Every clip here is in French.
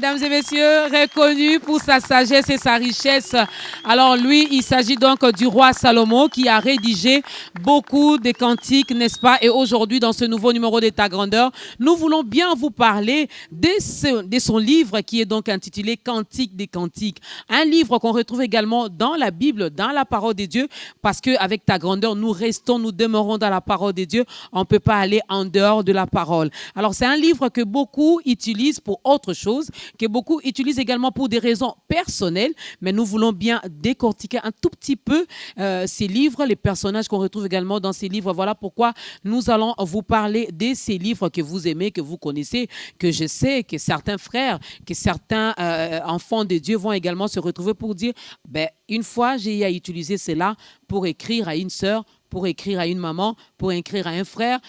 Mesdames et messieurs, reconnu pour sa sagesse et sa richesse. Alors lui, il s'agit donc du roi Salomon qui a rédigé beaucoup de cantiques, n'est-ce pas? Et aujourd'hui, dans ce nouveau numéro d'État Grandeur, nous voulons bien vous parler de son livre qui est donc intitulé Cantique des Cantiques. Un livre qu'on retrouve également dans la Bible, dans la parole de Dieu, parce qu'avec ta grandeur, nous demeurons dans la parole de Dieu. On ne peut pas aller en dehors de la parole. Alors c'est un livre que beaucoup utilisent pour autre chose, que beaucoup utilisent également pour des raisons personnelles, mais nous voulons bien décortiquer un tout petit peu ces livres, les personnages qu'on retrouve également dans ces livres. Voilà pourquoi nous allons vous parler de ces livres que vous aimez, que vous connaissez, que je sais que certains frères, que certains enfants de Dieu vont également se retrouver pour dire, une fois j'ai à utiliser cela pour écrire à une sœur, pour écrire à une maman, pour écrire à un frère.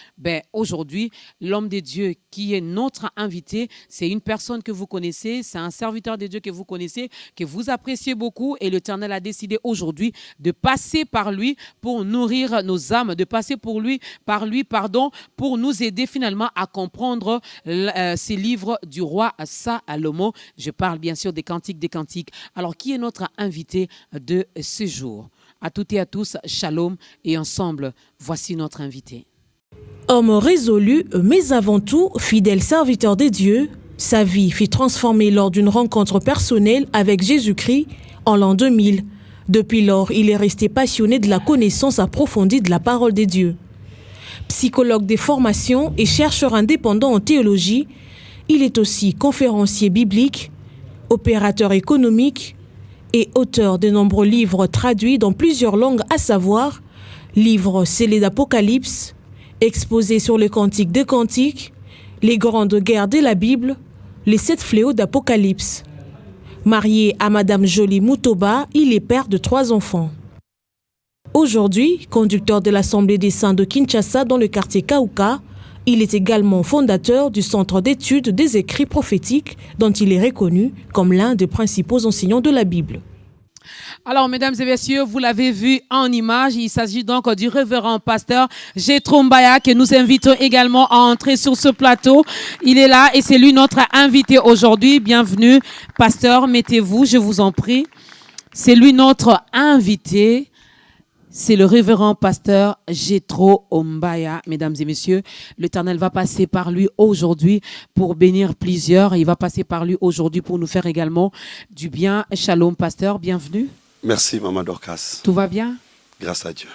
Aujourd'hui, l'homme de Dieu qui est notre invité, c'est une personne que vous connaissez, c'est un serviteur de Dieu que vous connaissez, que vous appréciez beaucoup, et l'Éternel a décidé aujourd'hui de passer par lui pour nourrir nos âmes, de passer par lui, pour nous aider finalement à comprendre ces livres du roi Salomon. Je parle bien sûr des Cantiques des Cantiques. Alors, qui est notre invité de ce jour? À toutes et à tous, shalom, et ensemble, voici notre invité. Homme résolu, mais avant tout, fidèle serviteur des dieux, sa vie fut transformée lors d'une rencontre personnelle avec Jésus-Christ en l'an 2000. Depuis lors, il est resté passionné de la connaissance approfondie de la parole des dieux. Psychologue des formations et chercheur indépendant en théologie, il est aussi conférencier biblique, opérateur économique, et auteur de nombreux livres traduits dans plusieurs langues, à savoir livres scellés d'Apocalypse, exposés sur le Cantique des Cantiques, les grandes guerres de la Bible, les 7 fléaux d'Apocalypse. Marié à Madame Jolie Moutoba, il est père de 3 enfants. Aujourd'hui, conducteur de l'Assemblée des Saints de Kinshasa dans le quartier Kauka, il est également fondateur du Centre d'études des écrits prophétiques dont il est reconnu comme l'un des principaux enseignants de la Bible. Alors, mesdames et messieurs, vous l'avez vu en image, il s'agit donc du révérend pasteur Jethro Mbaya que nous invitons également à entrer sur ce plateau. Il est là et c'est lui notre invité aujourd'hui. Bienvenue, pasteur, mettez-vous, je vous en prie. C'est lui notre invité. C'est le révérend pasteur Jethro Mbaya, mesdames et messieurs. L'Éternel va passer par lui aujourd'hui pour bénir plusieurs. Il va passer par lui aujourd'hui pour nous faire également du bien. Shalom, pasteur, bienvenue. Merci, Maman Dorcas. Tout va bien? Grâce à Dieu.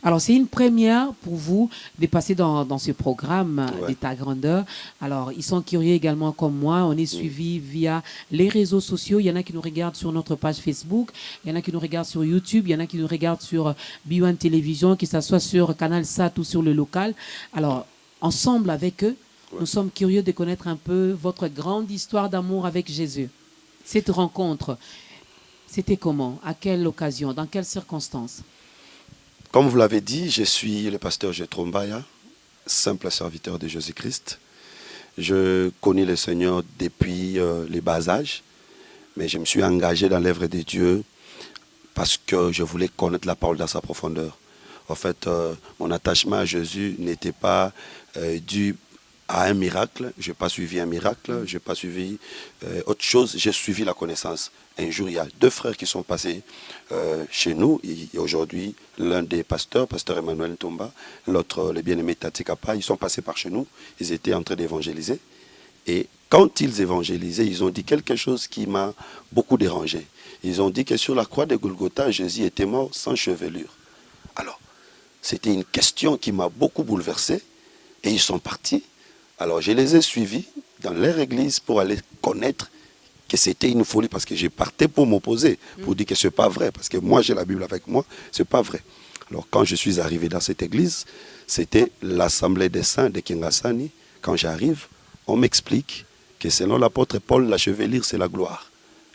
Alors, c'est une première pour vous de passer dans ce programme d'État Grandeur. Alors, ils sont curieux également comme moi. On est suivis via les réseaux sociaux. Il y en a qui nous regardent sur notre page Facebook. Il y en a qui nous regardent sur YouTube. Il y en a qui nous regardent sur B1 Télévision, que ce soit sur Canal Sat ou sur le local. Alors, ensemble avec eux, nous sommes curieux de connaître un peu votre grande histoire d'amour avec Jésus. Cette rencontre, c'était comment? À quelle occasion? Dans quelles circonstances? Comme vous l'avez dit, je suis le pasteur Jethro Mbaya, simple serviteur de Jésus-Christ. Je connais le Seigneur depuis les bas âges, mais je me suis engagé dans l'œuvre de Dieu parce que je voulais connaître la parole dans sa profondeur. En fait, mon attachement à Jésus n'était pas dû à un miracle. Je n'ai pas suivi un miracle, je n'ai pas suivi autre chose, j'ai suivi la connaissance. Un jour, il y a 2 frères qui sont passés chez nous. Et aujourd'hui, l'un des pasteurs, pasteur Emmanuel Tomba, l'autre, le bien-aimé Tati Kapa, ils sont passés par chez nous. Ils étaient en train d'évangéliser. Et quand ils évangélisaient, ils ont dit quelque chose qui m'a beaucoup dérangé. Ils ont dit que sur la croix de Golgotha, Jésus était mort sans chevelure. Alors, c'était une question qui m'a beaucoup bouleversé. Et ils sont partis. Alors, je les ai suivis dans leur église pour aller connaître que c'était une folie, parce que je partais pour m'opposer, pour dire que ce n'est pas vrai, parce que moi j'ai la Bible avec moi, ce n'est pas vrai. Alors quand je suis arrivé dans cette église, c'était l'Assemblée des Saints de Kingasani. Quand j'arrive, on m'explique que selon l'apôtre Paul, la chevelure c'est la gloire.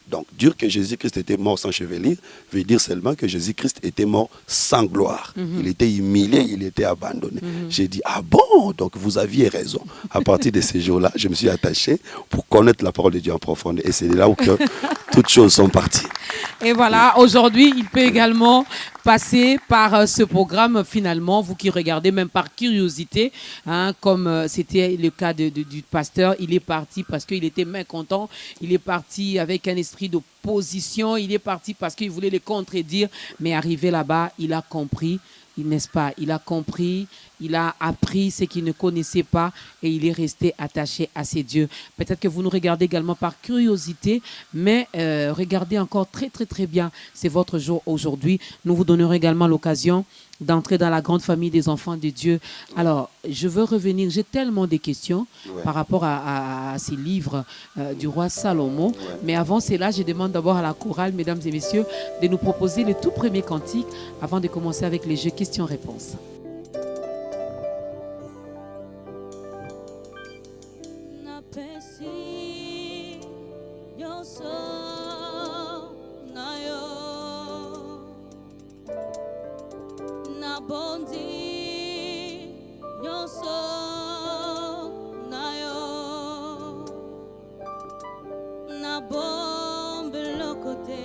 Donc dire que Jésus-Christ était mort sans chevelure veut dire seulement que Jésus-Christ était mort sans gloire. Il était humilié, il était abandonné. J'ai dit, ah bon, donc vous aviez raison. À partir de ces jours-là, je me suis attaché pour connaître la parole de Dieu en profondeur. Et c'est là où que toutes choses sont parties. Et voilà, aujourd'hui, il peut également passer par ce programme finalement, vous qui regardez même par curiosité, hein, comme c'était le cas du pasteur, il est parti parce qu'il était mécontent, il est parti avec un esprit d'opposition, il est parti parce qu'il voulait les contredire, mais arrivé là-bas, il a compris. N'est-ce pas? Il a compris, il a appris ce qu'il ne connaissait pas et il est resté attaché à ses dieux. Peut-être que vous nous regardez également par curiosité, mais regardez encore très, très, très bien. C'est votre jour aujourd'hui. Nous vous donnerons également l'occasion d'entrer dans la grande famille des enfants de Dieu. Alors, je veux revenir, j'ai tellement de questions par rapport à ces livres du roi Salomon. Mais avant cela, je demande d'abord à la chorale, mesdames et messieurs, de nous proposer le tout premier cantique avant de commencer avec les jeux questions-réponses. Bondi nyonso na yo na bombe lokote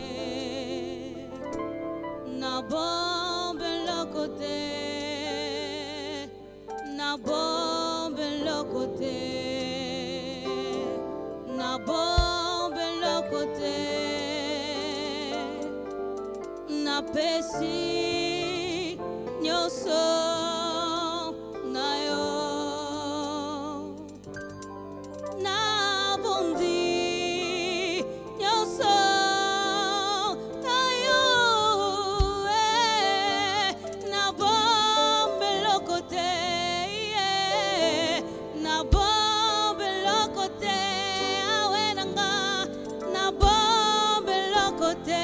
na bombe lokote na bombe lokote na bombe lokote na pesi nyonso na yo na bondi nyonso na yo na bombe lokote na bombe lokote awe nanga na bombe lokote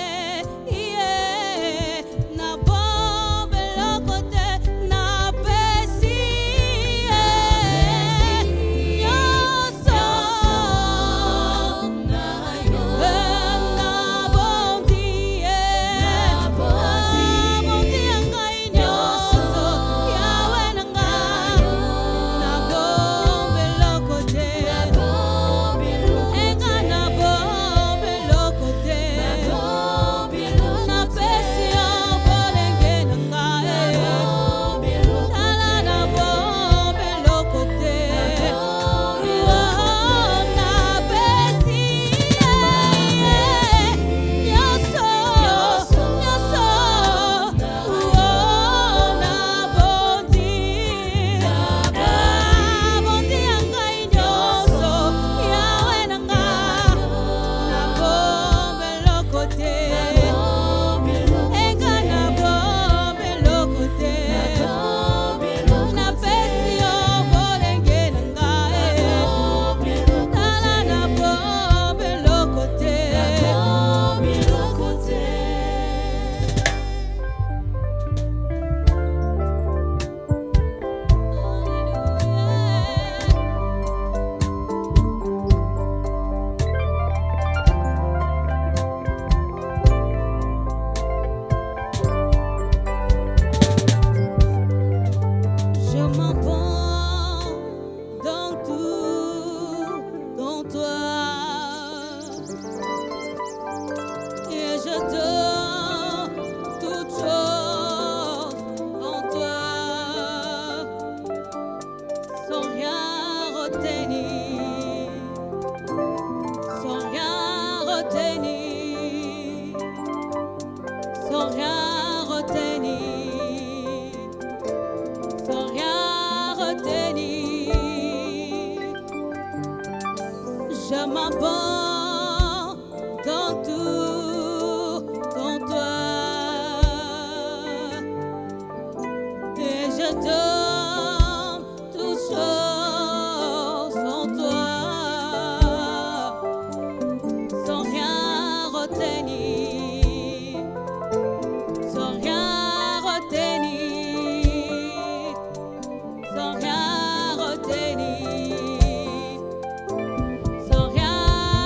Sans rien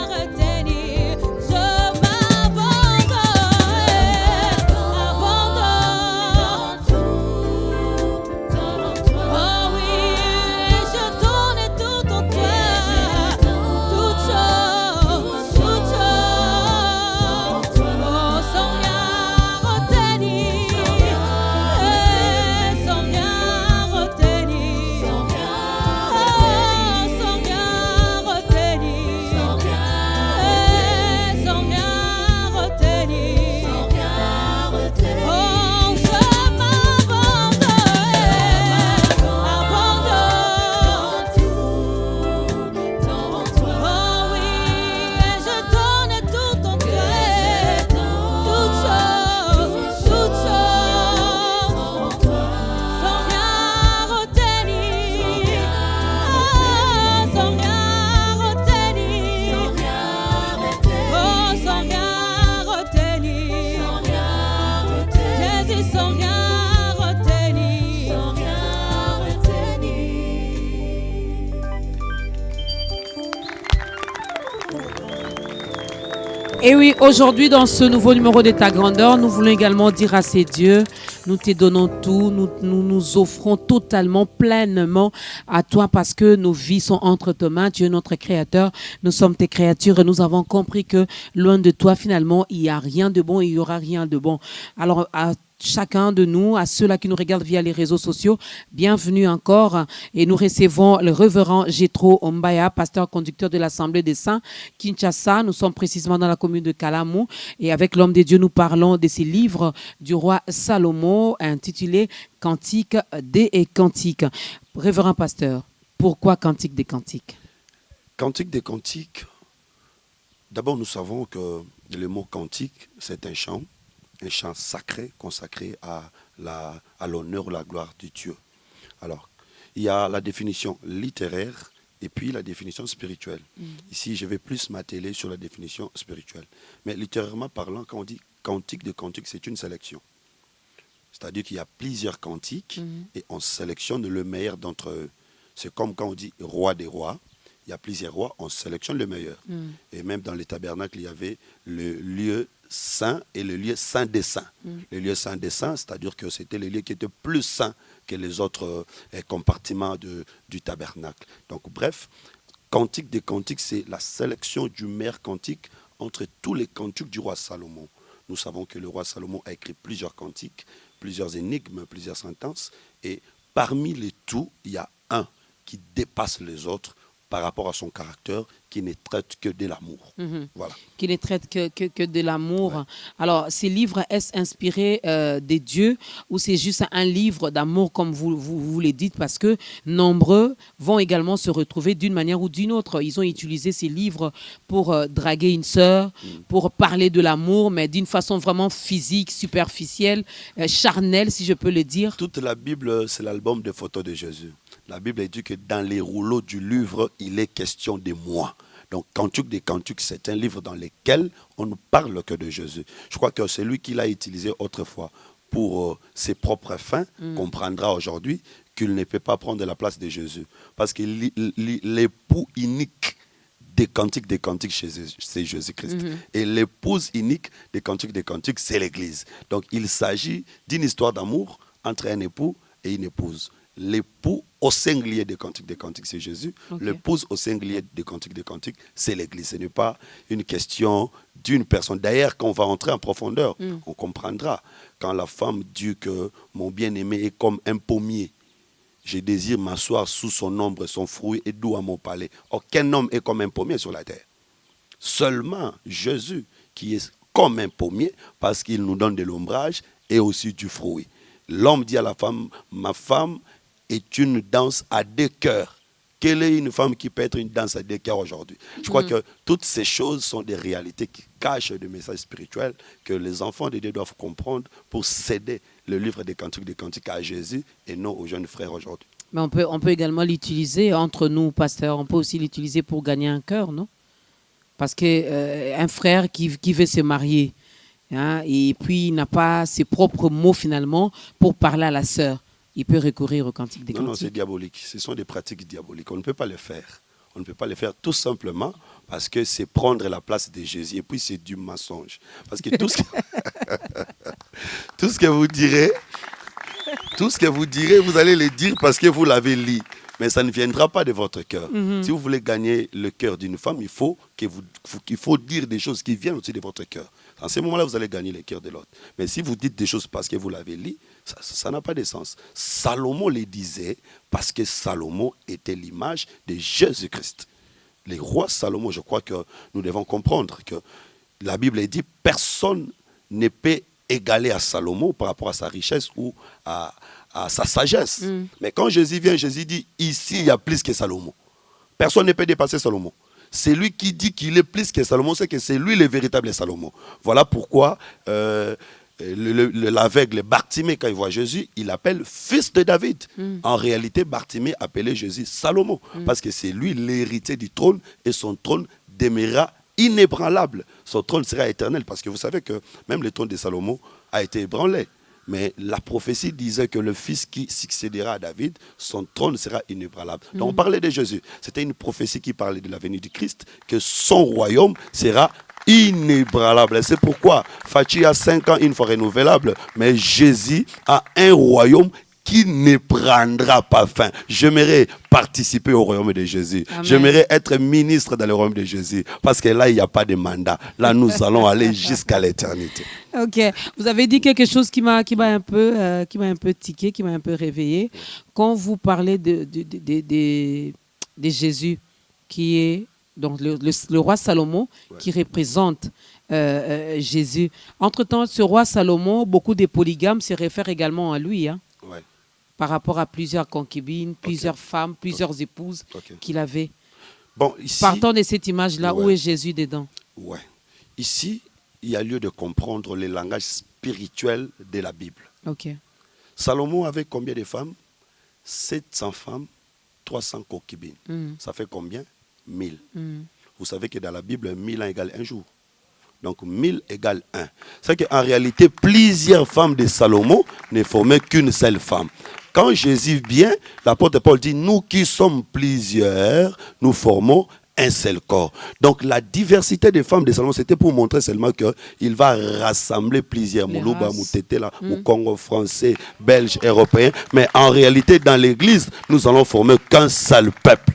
Et oui, aujourd'hui, dans ce nouveau numéro de ta grandeur, nous voulons également dire à ces dieux, nous te donnons tout, nous offrons totalement, pleinement à toi parce que nos vies sont entre tes mains. Tu es notre créateur, nous sommes tes créatures et nous avons compris que loin de toi, finalement, il n'y a rien de bon et il n'y aura rien de bon. Alors, à chacun de nous, à ceux-là qui nous regardent via les réseaux sociaux, bienvenue encore. Et nous recevons le révérend Jethro Ombaya, pasteur conducteur de l'Assemblée des Saints Kinshasa. Nous sommes précisément dans la commune de Kalamou et avec l'homme de Dieu, nous parlons de ces livres du roi Salomon intitulés Cantiques des Cantiques. Révérend pasteur, pourquoi Cantiques des Cantiques? Cantique des cantiques, d'abord nous savons que le mot cantique, c'est un chant sacré consacré à l'honneur ou la gloire de Dieu. Alors, il y a la définition littéraire et puis la définition spirituelle. Ici, je vais plus m'atteler sur la définition spirituelle. Mais littérairement parlant, quand on dit cantique de cantique, c'est une sélection. C'est-à-dire qu'il y a plusieurs cantiques et on sélectionne le meilleur d'entre eux. C'est comme quand on dit roi des rois. Il y a plusieurs rois, on sélectionne le meilleur. Et même dans les tabernacles, il y avait le lieu saint et le lieu saint des saints. Le lieu saint des saints, c'est-à-dire que c'était le lieu qui était plus saint que les autres compartiments du tabernacle. Donc bref, cantique des cantiques, c'est la sélection du meilleur cantique entre tous les cantiques du roi Salomon. Nous savons que le roi Salomon a écrit plusieurs cantiques, plusieurs énigmes, plusieurs sentences, et parmi les tout, il y a un qui dépasse les autres par rapport à son caractère, qui ne traite que de l'amour. Voilà. Qui ne traite que de l'amour. Ouais. Alors, ces livres, est-ce inspiré des dieux ou c'est juste un livre d'amour, comme vous le dites, parce que nombreux vont également se retrouver d'une manière ou d'une autre. Ils ont utilisé ces livres pour draguer une sœur, pour parler de l'amour, mais d'une façon vraiment physique, superficielle, charnelle, si je peux le dire. Toute la Bible, c'est l'album de photos de Jésus. La Bible dit que dans les rouleaux du livre, il est question de moi. Donc, Cantique des Cantiques, c'est un livre dans lequel on ne parle que de Jésus. Je crois que c'est lui qui l'a utilisé autrefois pour ses propres fins, comprendra aujourd'hui qu'il ne peut pas prendre la place de Jésus. Parce que l'époux unique des Cantiques, c'est Jésus-Christ. Et l'épouse unique des Cantiques, c'est l'Église. Donc, il s'agit d'une histoire d'amour entre un époux et une épouse. L'époux au singulier des Cantiques, c'est Jésus. Okay. L'épouse au singulier des Cantiques, c'est l'Église. Ce n'est pas une question d'une personne. D'ailleurs, quand on va entrer en profondeur, on comprendra. Quand la femme dit que mon bien-aimé est comme un pommier, je désire m'asseoir sous son ombre, son fruit est doux à mon palais. Aucun homme est comme un pommier sur la terre. Seulement Jésus, qui est comme un pommier, parce qu'il nous donne de l'ombrage et aussi du fruit. L'homme dit à la femme, ma femme est une danse à deux cœurs. Quelle est une femme qui peut être une danse à deux cœurs aujourd'hui? Je crois que toutes ces choses sont des réalités qui cachent des messages spirituels que les enfants de Dieu doivent comprendre pour céder le livre des Cantiques à Jésus et non aux jeunes frères aujourd'hui. Mais on peut également l'utiliser entre nous, pasteurs. On peut aussi l'utiliser pour gagner un cœur, non? Parce qu'un frère qui veut se marier, hein, et puis il n'a pas ses propres mots finalement pour parler à la sœur, il peut recourir au Cantique des Cantiques. Non, c'est diabolique. Ce sont des pratiques diaboliques. On ne peut pas le faire. On ne peut pas le faire tout simplement parce que c'est prendre la place de Jésus. Et puis c'est du mensonge. Parce que tout ce que vous direz, vous allez le dire parce que vous l'avez lu. Mais ça ne viendra pas de votre cœur. Si vous voulez gagner le cœur d'une femme, il faut dire des choses qui viennent aussi de votre cœur. En ce moment-là, vous allez gagner le cœur de l'autre. Mais si vous dites des choses parce que vous l'avez lu, ça n'a pas de sens. Salomon les disait parce que Salomon était l'image de Jésus-Christ. Les rois Salomon, je crois que nous devons comprendre que la Bible dit personne ne peut égaler à Salomon par rapport à sa richesse ou à sa sagesse. Mais quand Jésus vient, Jésus dit, ici, il y a plus que Salomon. Personne ne peut dépasser Salomon. C'est lui qui dit qu'il est plus que Salomon, c'est que c'est lui le véritable Salomon. Voilà pourquoi l'aveugle Bartimée, quand il voit Jésus, il l'appelle fils de David. En réalité, Bartimée appelait Jésus Salomon, parce que c'est lui l'héritier du trône, et son trône demeurera inébranlable. Son trône sera éternel, parce que vous savez que même le trône de Salomon a été ébranlé. Mais la prophétie disait que le fils qui succédera à David, son trône sera inébranlable. Donc on parlait de Jésus. C'était une prophétie qui parlait de la venue du Christ, que son royaume sera inébranlable. C'est pourquoi Fachi a 5 ans, une fois renouvelable, mais Jésus a un royaume qui ne prendra pas fin. J'aimerais participer au royaume de Jésus. Amen. J'aimerais être ministre dans le royaume de Jésus. Parce que là, il n'y a pas de mandat. Là, nous allons aller jusqu'à l'éternité. Ok, vous avez dit quelque chose qui m'a un peu tiqué, qui m'a un peu réveillé. Quand vous parlez de Jésus, qui est donc le roi Salomon, qui représente Jésus. Entre-temps, ce roi Salomon, beaucoup de polygames se réfèrent également à lui, hein, Ouais. par rapport à plusieurs concubines, plusieurs femmes, plusieurs épouses qu'il avait. Bon, ici, Partons de cette image-là, où Ouais. est Jésus dedans? ouais. Ici, il y a lieu de comprendre le langage spirituel de la Bible. Ok. Salomon avait combien de femmes? 700 femmes, 300 concubines. Mm. Ça fait combien? 1000. Mm. Vous savez que dans la Bible, 1000 ans égale un jour. Donc 1000 égale 1. C'est qu'en réalité, plusieurs femmes de Salomon ne formaient qu'une seule femme. Quand Jésus vient, l'apôtre Paul dit, nous qui sommes plusieurs, nous formons un seul corps. Donc la diversité des femmes de Salomon, c'était pour montrer seulement qu'il va rassembler plusieurs Les Moulouba, races. Moutete, là, au Congo français, belge, européen. Mais en réalité, dans l'église, nous allons former qu'un seul peuple.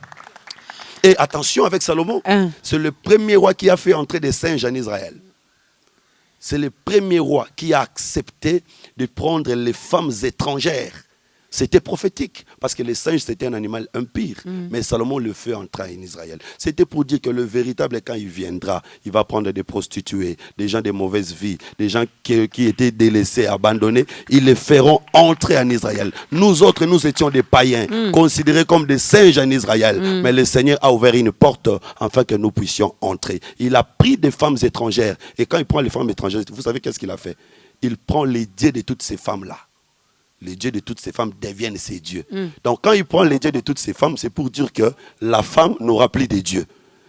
Et attention avec Salomon, c'est le premier roi qui a fait entrer des singes en Israël. C'est le premier roi qui a accepté de prendre les femmes étrangères. C'était prophétique, parce que les singes, c'était un animal impur. Mais Salomon le fait entrer en Israël. C'était pour dire que le véritable, quand il viendra, il va prendre des prostituées, des gens de mauvaise vie, des gens qui étaient délaissés, abandonnés. Ils les feront entrer en Israël. Nous autres, nous étions des païens, considérés comme des singes en Israël. Mais le Seigneur a ouvert une porte afin que nous puissions entrer. Il a pris des femmes étrangères. Et quand il prend les femmes étrangères, vous savez qu'est-ce qu'il a fait? Il prend les dieux de toutes ces femmes-là. Les dieux de toutes ces femmes deviennent ses dieux. Donc quand il prend les dieux de toutes ces femmes, c'est pour dire que la femme n'aura plus de dieux.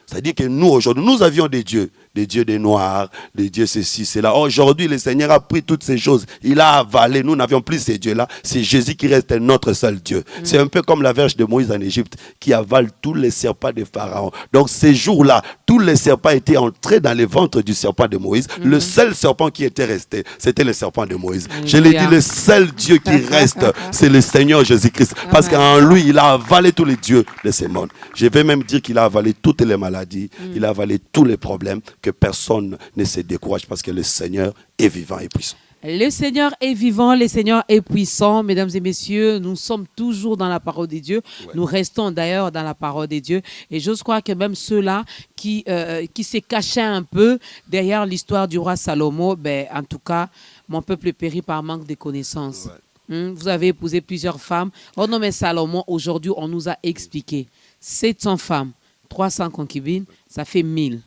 C'est-à-dire que nous, aujourd'hui, nous avions des dieux des noirs, des dieux ceci, cela. Aujourd'hui, le Seigneur a pris toutes ces choses. Il a avalé. Nous n'avions plus ces dieux-là. C'est Jésus qui reste notre seul Dieu. C'est un peu comme la verge de Moïse en Égypte qui avale tous les serpents de Pharaon. Donc ces jours-là, tous les serpents étaient entrés dans le ventre du serpent de Moïse. Le seul serpent qui était resté, c'était le serpent de Moïse. Je l'ai dit, le seul Dieu qui reste, c'est le Seigneur Jésus-Christ. Parce qu'en lui, il a avalé tous les dieux de ce monde. Je vais même dire qu'il a avalé toutes les maladies. Il a avalé tous les problèmes, que personne ne se décourage parce que le Seigneur est vivant et puissant. Le Seigneur est vivant, le Seigneur est puissant. Mesdames et messieurs, nous sommes toujours dans la parole de Dieu. Ouais. Nous restons d'ailleurs dans la parole de Dieu. Et j'ose croire que même ceux-là qui se cachaient un peu derrière l'histoire du roi Salomon, ben, en tout cas, mon peuple périt par manque de connaissances. Ouais. Vous avez épousé plusieurs femmes. Oh non, mais Salomon, aujourd'hui, on nous a expliqué 700 femmes, 300 concubines, ça fait 1000.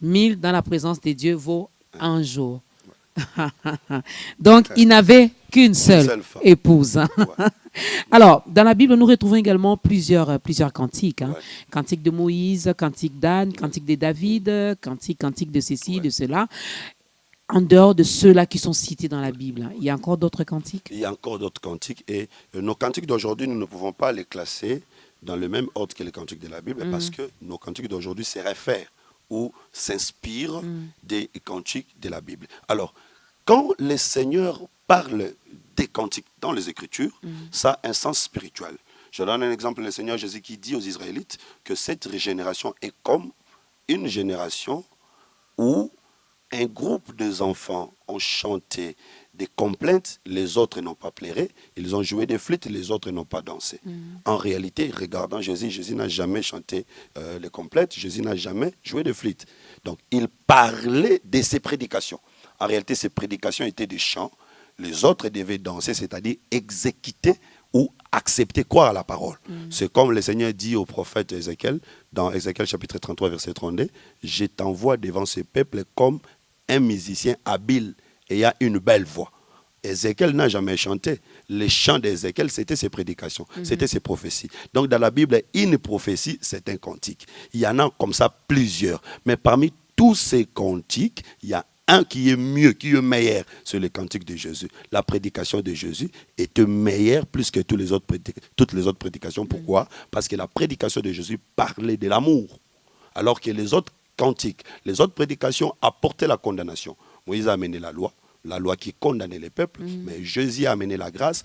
1000 dans la présence de Dieu vaut un jour. Donc, il n'avait qu'une seule épouse. Ouais. Alors, dans la Bible, nous retrouvons également plusieurs cantiques. Hein. Ouais. Cantique de Moïse, cantique d'Anne, cantique de David, cantique de ceci, de cela. En dehors de ceux-là qui sont cités dans la Bible, il y a encore d'autres cantiques? Il y a encore d'autres cantiques. Et nos cantiques d'aujourd'hui, nous ne pouvons pas les classer dans le même ordre que les cantiques de la Bible parce que nos cantiques d'aujourd'hui se réfèrent ou s'inspire des cantiques de la Bible. Alors, quand le Seigneur parle des cantiques dans les Écritures, ça a un sens spirituel. Je donne un exemple, le Seigneur Jésus qui dit aux Israélites que cette génération est comme une génération où un groupe d'enfants ont chanté des complaintes, les autres n'ont pas pleuré, ils ont joué des flûtes, les autres n'ont pas dansé. En réalité, regardant Jésus, Jésus n'a jamais chanté les complaintes, Jésus n'a jamais joué de flûte. Donc, il parlait de ses prédications. En réalité, ses prédications étaient des chants, les autres devaient danser, c'est-à-dire exécuter ou accepter, croire à la parole. C'est comme le Seigneur dit au prophète Ézéchiel, dans Ézéchiel chapitre 33, verset 32, « Je t'envoie devant ce peuple comme un musicien habile ayant une belle voix. » Ézéchiel n'a jamais chanté. Les chants d'Ézéchiel, c'était ses prédications, c'était ses prophéties. Donc dans la Bible, une prophétie, c'est un cantique. Il y en a comme ça plusieurs. Mais parmi tous ces cantiques, il y a un qui est mieux, qui est meilleur, c'est le cantique de Jésus. La prédication de Jésus est meilleure plus que toutes les autres prédications. Pourquoi? Parce que la prédication de Jésus parlait de l'amour. Alors que les autres cantiques. Les autres prédications apportaient la condamnation. Moïse a amené la loi qui condamnait les peuples, mais Jésus a amené la grâce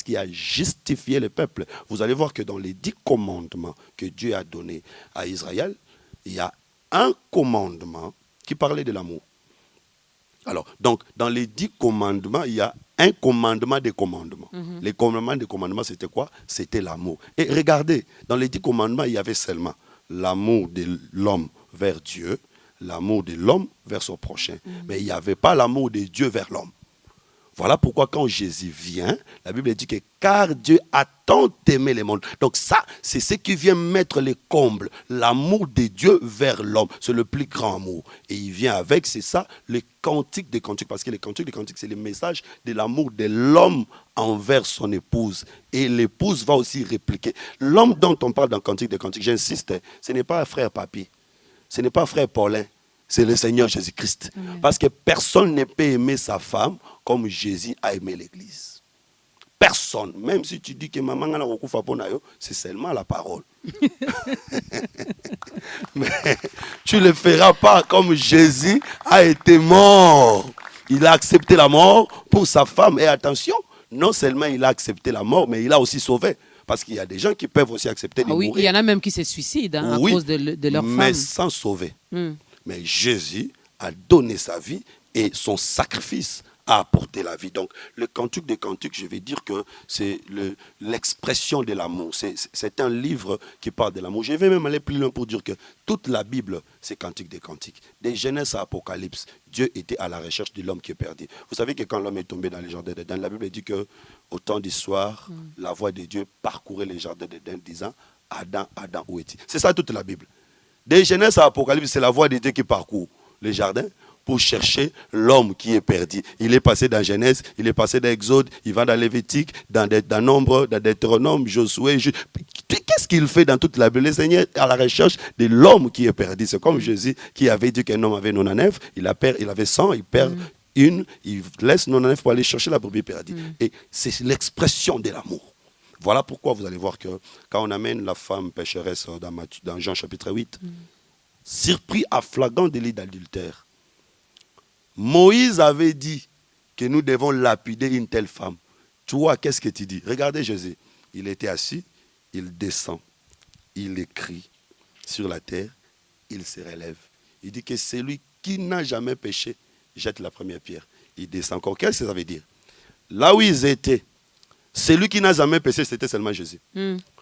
qui a justifié les peuples. Vous allez voir que dans les 10 commandements que Dieu a donnés à Israël, il y a un commandement qui parlait de l'amour. Alors, donc, dans les 10 commandements, il y a un commandement des commandements. Les commandements des commandements, c'était quoi? C'était l'amour. Et regardez, dans les 10 commandements, il y avait seulement l'amour de l'homme vers Dieu, l'amour de l'homme vers son prochain. Mais il n'y avait pas l'amour de Dieu vers l'homme. Voilà pourquoi quand Jésus vient, la Bible dit que car Dieu a tant aimé le monde. Donc ça, c'est ce qui vient mettre les combles. L'amour de Dieu vers l'homme. C'est le plus grand amour. Et il vient avec, c'est ça, le cantique des cantiques. Parce que les cantiques des cantiques, c'est le message de l'amour de l'homme envers son épouse. Et l'épouse va aussi répliquer. L'homme dont on parle dans cantique des cantiques, j'insiste, ce n'est pas frère Papy. Ce n'est pas frère Paulin. C'est le Seigneur Jésus-Christ. Parce que personne ne peut aimer sa femme comme Jésus a aimé l'Église. Personne. Même si tu dis que maman n'a pas fait, c'est seulement la parole. Mais tu ne le feras pas comme Jésus a été mort. Il a accepté la mort pour sa femme. Et attention, non seulement il a accepté la mort, mais il a aussi sauvé. Parce qu'il y a des gens qui peuvent aussi accepter de mourir. Il y en a même qui se suicident à cause de leur femme. Mais sans sauver. Mais Jésus a donné sa vie et son sacrifice a apporté la vie. Donc, le cantique des cantiques, je vais dire que c'est l'expression de l'amour. C'est un livre qui parle de l'amour. Je vais même aller plus loin pour dire que toute la Bible, c'est cantique des cantiques. Des Genèse à Apocalypse, Dieu était à la recherche de l'homme qui est perdu. Vous savez que quand l'homme est tombé dans les jardins d'Éden, la Bible dit qu'au temps d'histoire, la voix de Dieu parcourait les jardins d'Éden disant « Adam, Adam, où es-tu » C'est ça toute la Bible. Des Genèse à Apocalypse, c'est la voix de Dieu qui parcourt les jardins pour chercher l'homme qui est perdu. Il est passé dans Genèse, il est passé dans Exode, il va dans Lévitique, dans Nombre, dans Deutéronome, Josué. Qu'est-ce qu'il fait dans toute la Bible? Le Seigneur est à la recherche de l'homme qui est perdu. C'est comme Jésus qui avait dit qu'un homme avait 99, il avait 100, il perd une, il laisse 99 pour aller chercher la brebis perdue. Et c'est l'expression de l'amour. Voilà pourquoi vous allez voir que quand on amène la femme pécheresse dans Jean chapitre 8, surpris à flagrant délit d'adultère, Moïse avait dit que nous devons lapider une telle femme. Toi, qu'est-ce que tu dis? Regardez Jésus. Il était assis, il descend, il écrit sur la terre, il se relève. Il dit que celui qui n'a jamais péché jette la première pierre. Il descend encore. Qu'est-ce que ça veut dire? Là où ils étaient, celui qui n'a jamais péché, c'était seulement Jésus.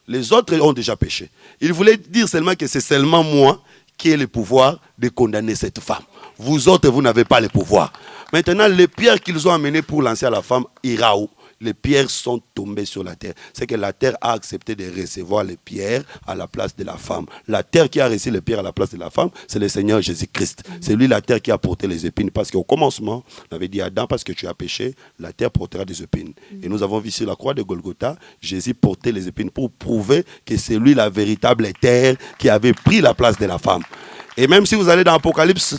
Les autres ont déjà péché. Il voulait dire seulement que c'est seulement moi qui ai le pouvoir de condamner cette femme. Vous autres, vous n'avez pas le pouvoir. Maintenant, les pierres qu'ils ont amenées pour lancer à la femme, ira où? Les pierres sont tombées sur la terre. C'est que la terre a accepté de recevoir les pierres à la place de la femme. La terre qui a reçu les pierres à la place de la femme, c'est le Seigneur Jésus-Christ. C'est lui la terre qui a porté les épines. Parce qu'au commencement, on avait dit à Adam, parce que tu as péché, la terre portera des épines. Et nous avons vu sur la croix de Golgotha, Jésus portait les épines pour prouver que c'est lui la véritable terre qui avait pris la place de la femme. Et même si vous allez dans Apocalypse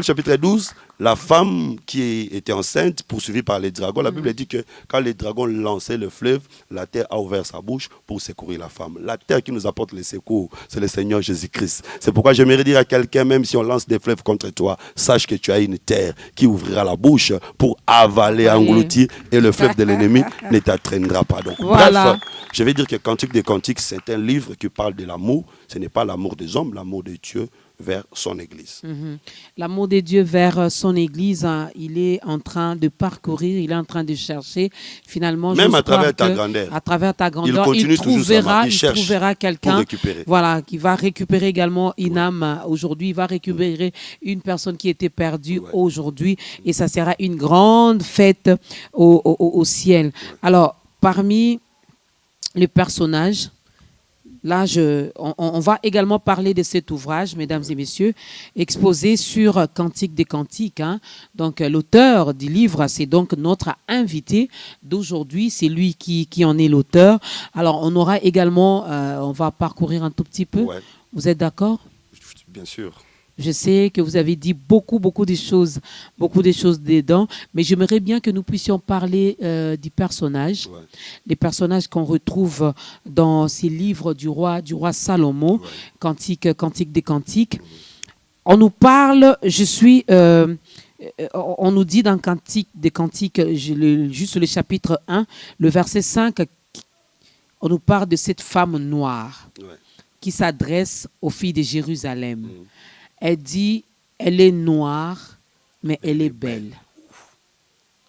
chapitre 12, la femme qui était enceinte, poursuivie par les dragons, la Bible dit que quand les dragons lançaient le fleuve, la terre a ouvert sa bouche pour secourir la femme. La terre qui nous apporte le secours, c'est le Seigneur Jésus-Christ. C'est pourquoi j'aimerais dire à quelqu'un, même si on lance des fleuves contre toi, sache que tu as une terre qui ouvrira la bouche pour avaler, engloutir, et le fleuve de l'ennemi ne t'atteindra pas. Donc, voilà. Bref, je vais dire que Cantique des Cantiques, c'est un livre qui parle de l'amour. Ce n'est pas l'amour des hommes, l'amour de Dieu vers son Église. L'amour de Dieu vers son Église, il est en train de parcourir, il est en train de chercher. Finalement, même à travers ta grandeur, il trouvera quelqu'un qui va récupérer également une âme aujourd'hui. Il va récupérer une personne qui était perdue aujourd'hui. Et ça sera une grande fête au ciel. Alors, parmi les personnages, là, on va également parler de cet ouvrage, mesdames et messieurs, exposé sur Cantique des Cantiques. Donc, l'auteur du livre, c'est donc notre invité d'aujourd'hui. C'est lui qui en est l'auteur. Alors, on aura également, on va parcourir un tout petit peu. Ouais. Vous êtes d'accord? Bien sûr. Je sais que vous avez dit beaucoup de choses dedans, mais j'aimerais bien que nous puissions parler du personnage, les personnages qu'on retrouve dans ces livres du roi Salomon, Cantique des Cantiques. on nous parle, on nous dit dans Cantique des Cantiques, juste le chapitre 1, le verset 5, on nous parle de cette femme noire Ouais. qui s'adresse aux filles de Jérusalem. Mm. Elle dit, elle est noire, mais elle est belle.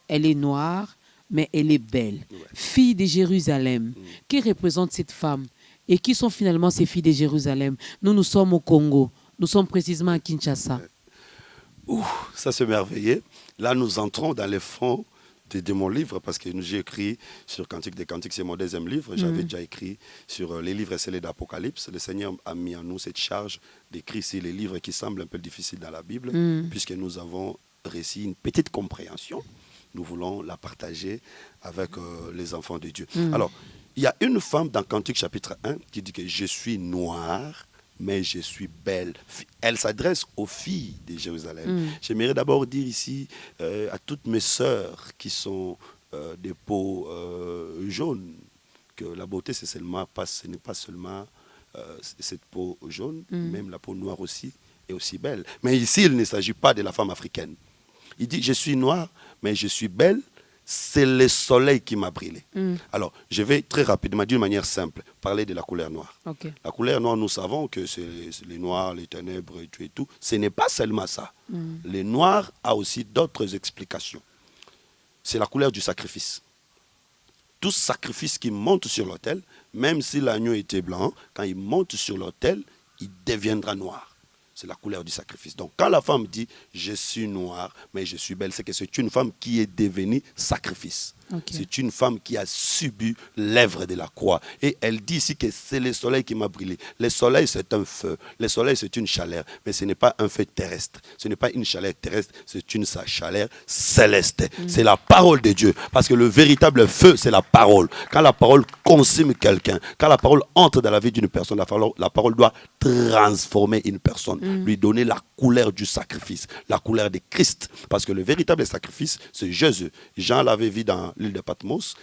Elle est noire, mais elle est belle. Ouais. Fille de Jérusalem. Qui représente cette femme? Et qui sont finalement ces filles de Jérusalem? Nous sommes au Congo. Nous sommes précisément à Kinshasa. Ça c'est merveilleux. Là, nous entrons dans les fonds de mon livre, parce que j'ai écrit sur Cantique des Cantiques, c'est mon deuxième livre. J'avais déjà écrit sur les livres scellés d'Apocalypse. Le Seigneur a mis en nous cette charge d'écrire sur les livres qui semblent un peu difficiles dans la Bible, puisque nous avons réussi une petite compréhension. Nous voulons la partager avec les enfants de Dieu. Alors, il y a une femme dans Cantique chapitre 1 qui dit que je suis noire, mais je suis belle. Elle s'adresse aux filles de Jérusalem. J'aimerais d'abord dire ici à toutes mes sœurs qui sont des peaux jaunes, que la beauté, ce n'est pas seulement cette peau jaune, même la peau noire aussi est aussi belle. Mais ici, il ne s'agit pas de la femme africaine. Il dit, je suis noire, mais je suis belle. C'est le soleil qui m'a brûlé. Alors, je vais très rapidement, d'une manière simple, parler de la couleur noire. Okay. La couleur noire, nous savons que c'est les noirs, les ténèbres et tout. Ce n'est pas seulement ça. Le noir a aussi d'autres explications. C'est la couleur du sacrifice. Tout sacrifice qui monte sur l'autel, même si l'agneau était blanc, quand il monte sur l'autel, il deviendra noir. C'est la couleur du sacrifice. Donc, quand la femme dit « je suis noire, mais je suis belle », c'est que c'est une femme qui est devenue sacrifice. Okay. C'est une femme qui a subi l'œuvre de la croix. Et elle dit ici que c'est le soleil qui m'a brûlé. Le soleil, c'est un feu. Le soleil, c'est une chaleur. Mais ce n'est pas un feu terrestre. Ce n'est pas une chaleur terrestre, c'est une chaleur céleste. C'est la parole de Dieu. Parce que le véritable feu, c'est la parole. Quand la parole consume quelqu'un, quand la parole entre dans la vie d'une personne, la parole doit transformer une personne, lui donner la couleur du sacrifice, la couleur de Christ. Parce que le véritable sacrifice, c'est Jésus. Jean l'avait vu dans l'île de Patmos,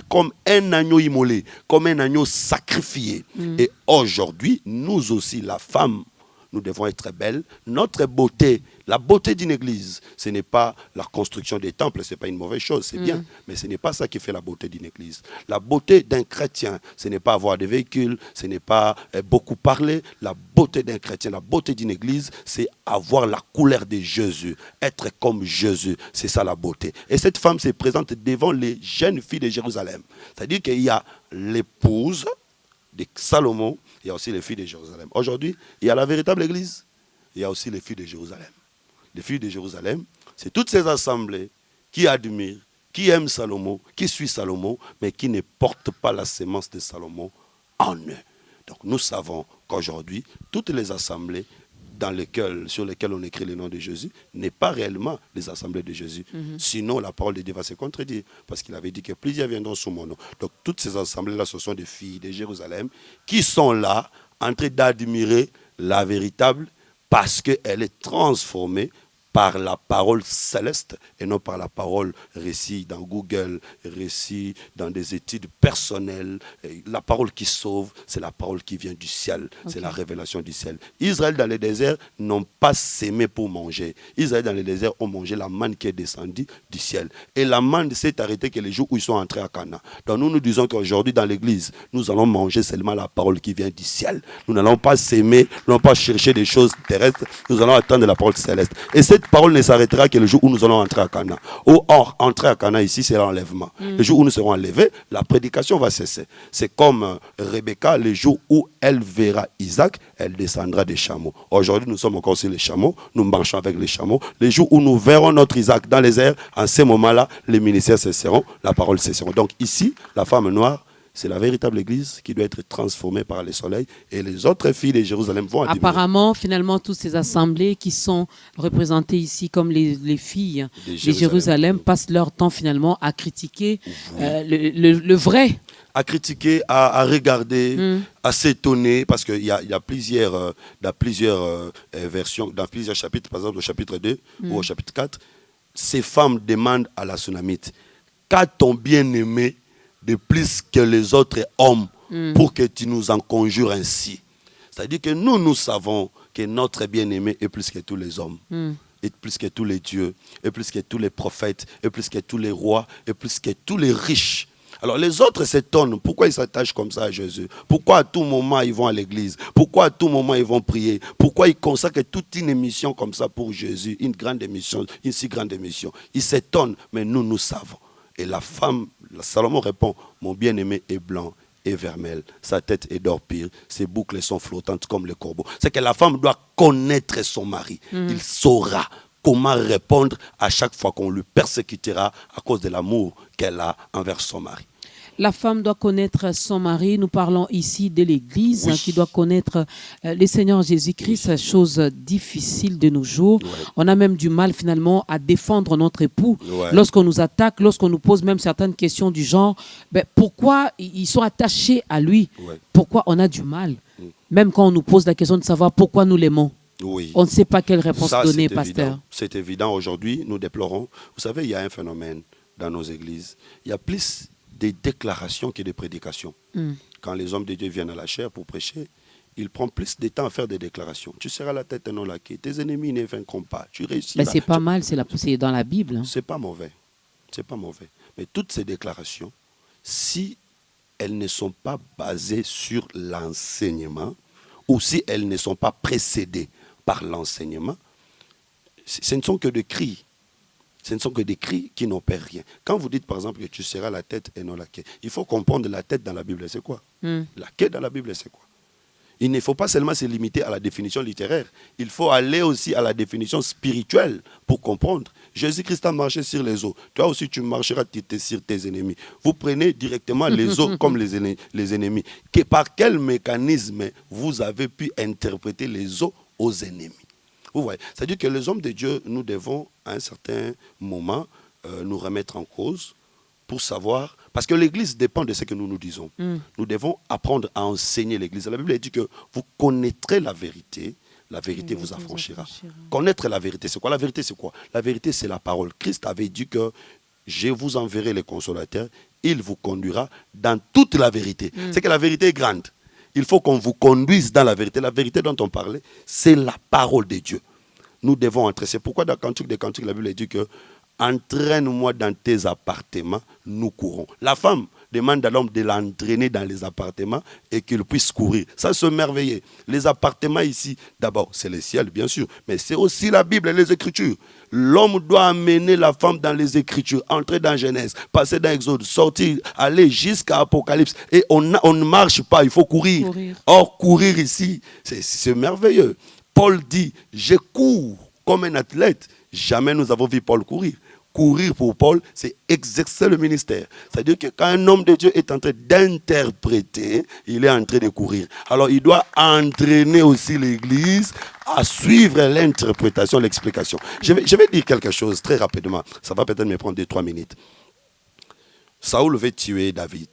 comme un agneau immolé, comme un agneau sacrifié. Et aujourd'hui, nous aussi, la femme, nous devons être belles. Notre beauté, la beauté d'une église, ce n'est pas la construction des temples, ce n'est pas une mauvaise chose, c'est bien. Mais ce n'est pas ça qui fait la beauté d'une église. La beauté d'un chrétien, ce n'est pas avoir des véhicules, ce n'est pas beaucoup parler. La beauté d'un chrétien, la beauté d'une église, c'est avoir la couleur de Jésus, être comme Jésus. C'est ça la beauté. Et cette femme se présente devant les jeunes filles de Jérusalem. C'est-à-dire qu'il y a l'épouse de Salomon, il y a aussi les filles de Jérusalem. Aujourd'hui, il y a la véritable église, il y a aussi les filles de Jérusalem. Les filles de Jérusalem, c'est toutes ces assemblées qui admirent, qui aiment Salomon, qui suivent Salomon, mais qui ne portent pas la sémence de Salomon en eux. Donc nous savons qu'aujourd'hui, toutes les assemblées sur lesquelles on écrit le nom de Jésus, n'est pas réellement les assemblées de Jésus. Sinon, la parole de Dieu va se contredire, parce qu'il avait dit que plusieurs viendront sous mon nom. Donc, toutes ces assemblées-là, ce sont des filles de Jérusalem qui sont là, en train d'admirer la véritable, parce qu'elle est transformée par la parole céleste et non par la parole récit dans Google, récit dans des études personnelles. Et la parole qui sauve, c'est la parole qui vient du ciel, c'est la révélation du ciel. Israël dans le désert n'ont pas sémé pour manger. Israël dans le désert ont mangé la manne qui est descendue du ciel. Et la manne s'est arrêtée que les jours où ils sont entrés à Canaan. Donc nous disons qu'aujourd'hui dans l'église, nous allons manger seulement la parole qui vient du ciel. Nous n'allons pas s'aimer, nous n'allons pas chercher des choses terrestres, nous allons attendre la parole céleste. Et cette parole ne s'arrêtera que le jour où nous allons entrer à Canaan. Or, entrer à Canaan ici, c'est l'enlèvement. Le jour où nous serons enlevés, la prédication va cesser. C'est comme Rebecca, le jour où elle verra Isaac, elle descendra des chameaux. Aujourd'hui, nous sommes encore sur les chameaux, nous marchons avec les chameaux. Les jours où nous verrons notre Isaac dans les airs, en ces moments-là, les ministères cesseront, la parole cesseront. Donc ici, la femme noire, c'est la véritable église qui doit être transformée par le soleil, et les autres filles de Jérusalem vont admirer. Apparemment, finalement, toutes ces assemblées qui sont représentées ici comme les filles de Jérusalem passent leur temps finalement à critiquer le vrai. À critiquer, à regarder, à s'étonner, parce qu'il y a plusieurs versions, dans plusieurs chapitres, par exemple au chapitre 2 ou au chapitre 4, ces femmes demandent à la Sunamite, qu'a ton bien-aimé de plus que les autres hommes pour que tu nous en conjures ainsi. C'est-à-dire que nous savons que notre bien-aimé est plus que tous les hommes, et plus que tous les dieux, et plus que tous les prophètes, et plus que tous les rois, et plus que tous les riches. Alors les autres s'étonnent, pourquoi ils s'attachent comme ça à Jésus? Pourquoi à tout moment ils vont à l'église? Pourquoi à tout moment ils vont prier? Pourquoi ils consacrent toute une émission comme ça pour Jésus? Une grande émission, une si grande émission. Ils s'étonnent, mais nous savons. Et la femme, Salomon répond, mon bien-aimé est blanc et vermel, sa tête est d'or pire, ses boucles sont flottantes comme le corbeau. C'est que la femme doit connaître son mari. Il saura comment répondre à chaque fois qu'on lui persécutera à cause de l'amour qu'elle a envers son mari. La femme doit connaître son mari. Nous parlons ici de l'Église qui doit connaître le Seigneur Jésus-Christ, chose difficile de nos jours. On a même du mal finalement à défendre notre époux lorsqu'on nous attaque, lorsqu'on nous pose même certaines questions du genre pourquoi ils sont attachés à lui, pourquoi on a du mal, même quand on nous pose la question de savoir pourquoi nous l'aimons. On ne sait pas quelle réponse donner, pasteur. C'est évident. Aujourd'hui, nous déplorons. Vous savez, il y a un phénomène dans nos églises. Il y a plus des déclarations que des prédications. Quand les hommes de Dieu viennent à la chair pour prêcher, ils prennent plus de temps à faire des déclarations. Tu seras la tête et non la queue. Tes ennemis ne vaincront pas. Tu réussis. Mais c'est pas mal, c'est dans la Bible. Hein. C'est pas mauvais. C'est pas mauvais. Mais toutes ces déclarations, si elles ne sont pas basées sur l'enseignement, ou si elles ne sont pas précédées par l'enseignement, ce ne sont que des cris. Ce ne sont que des cris qui n'opèrent rien. Quand vous dites par exemple que tu seras la tête et non la queue, il faut comprendre la tête dans la Bible, c'est quoi? La queue dans la Bible, c'est quoi? Il ne faut pas seulement se limiter à la définition littéraire. Il faut aller aussi à la définition spirituelle pour comprendre. Jésus-Christ a marché sur les eaux. Toi aussi, tu marcheras sur tes ennemis. Vous prenez directement les eaux comme les ennemis. Par quel mécanisme vous avez pu interpréter les eaux aux ennemis? Vous voyez, c'est-à-dire que les hommes de Dieu, nous devons à un certain moment nous remettre en cause pour savoir, parce que l'Église dépend de ce que nous nous disons. Nous devons apprendre à enseigner l'Église. La Bible dit que vous connaîtrez la vérité vous affranchira. Connaître la vérité, c'est quoi? La vérité, c'est quoi? La vérité, c'est la parole. Christ avait dit que je vous enverrai le consolateur, il vous conduira dans toute la vérité. C'est que la vérité est grande. Il faut qu'on vous conduise dans la vérité. La vérité dont on parlait, c'est la parole de Dieu. Nous devons entrer. C'est pourquoi dans Cantique des Cantiques, la Bible dit que entraîne-moi dans tes appartements, nous courons. La femme demande à l'homme de l'entraîner dans les appartements et qu'il puisse courir. Ça, c'est merveilleux. Les appartements ici, d'abord, c'est le ciel, bien sûr, mais c'est aussi la Bible et les Écritures. L'homme doit amener la femme dans les Écritures, entrer dans Genèse, passer dans Exode, sortir, aller jusqu'à Apocalypse. Et on ne marche pas, il faut courir. Or, courir ici, c'est merveilleux. Paul dit, je cours comme un athlète. Jamais nous avons vu Paul courir. Courir pour Paul, c'est exercer le ministère. C'est-à-dire que quand un homme de Dieu est en train d'interpréter, il est en train de courir. Alors il doit entraîner aussi l'Église à suivre l'interprétation, l'explication. Je vais dire quelque chose très rapidement. Ça va peut-être me prendre 2-3 minutes. Saoul veut tuer David.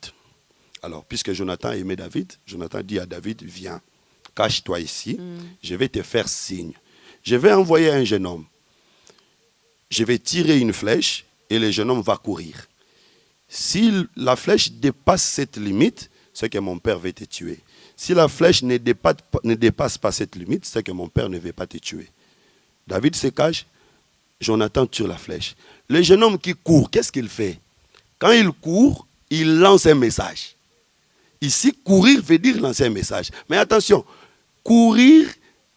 Alors, puisque Jonathan aimait David, Jonathan dit à David, viens, cache-toi ici, je vais te faire signe. Je vais envoyer un jeune homme. Je vais tirer une flèche et le jeune homme va courir. Si la flèche dépasse cette limite, c'est que mon père veut te tuer. Si la flèche ne dépasse pas cette limite, c'est que mon père ne veut pas te tuer. David se cache, Jonathan tire la flèche. Le jeune homme qui court, qu'est-ce qu'il fait? Quand il court, il lance un message. Ici, courir veut dire lancer un message. Mais attention, courir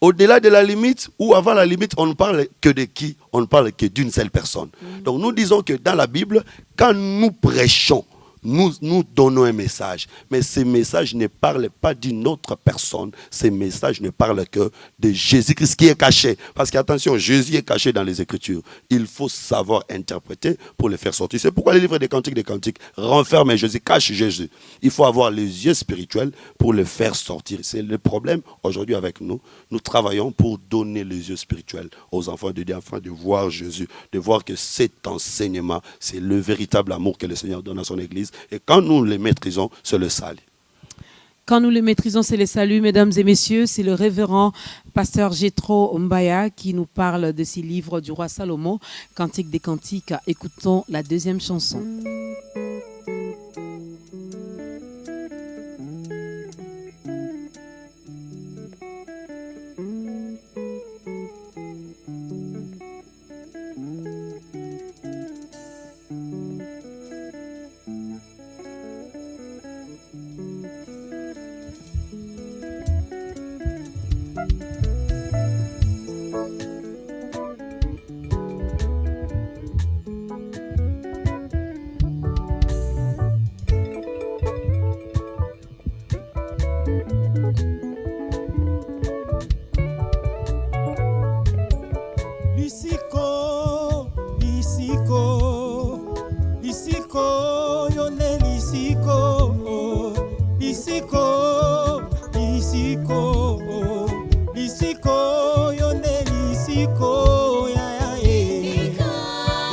au-delà de la limite ou avant la limite, on ne parle que de qui? On ne parle que d'une seule personne. Donc nous disons que dans la Bible, quand nous prêchons, nous donnons un message. Mais ce message ne parle pas d'une autre personne. Ce message ne parle que de Jésus-Christ qui est caché. Parce qu'attention, Jésus est caché dans les Écritures. Il faut savoir interpréter pour le faire sortir. C'est pourquoi le livre des Cantiques renferme Jésus, cache Jésus. Il faut avoir les yeux spirituels pour le faire sortir. C'est le problème aujourd'hui avec nous. Nous travaillons pour donner les yeux spirituels aux enfants de Dieu afin de voir Jésus, de voir que cet enseignement, c'est le véritable amour que le Seigneur donne à son Église. Et quand nous les maîtrisons, c'est le salut. Quand nous les maîtrisons, c'est le salut, mesdames et messieurs. C'est le révérend pasteur Jethro Mbaya qui nous parle de ces livres du roi Salomon, Cantique des Cantiques. Écoutons la deuxième chanson. Lisiko, Lisiko, Lisiko, yone Lisiko, Lisiko, Lisiko, Lisiko, yone Lisiko, ya ya eh, ya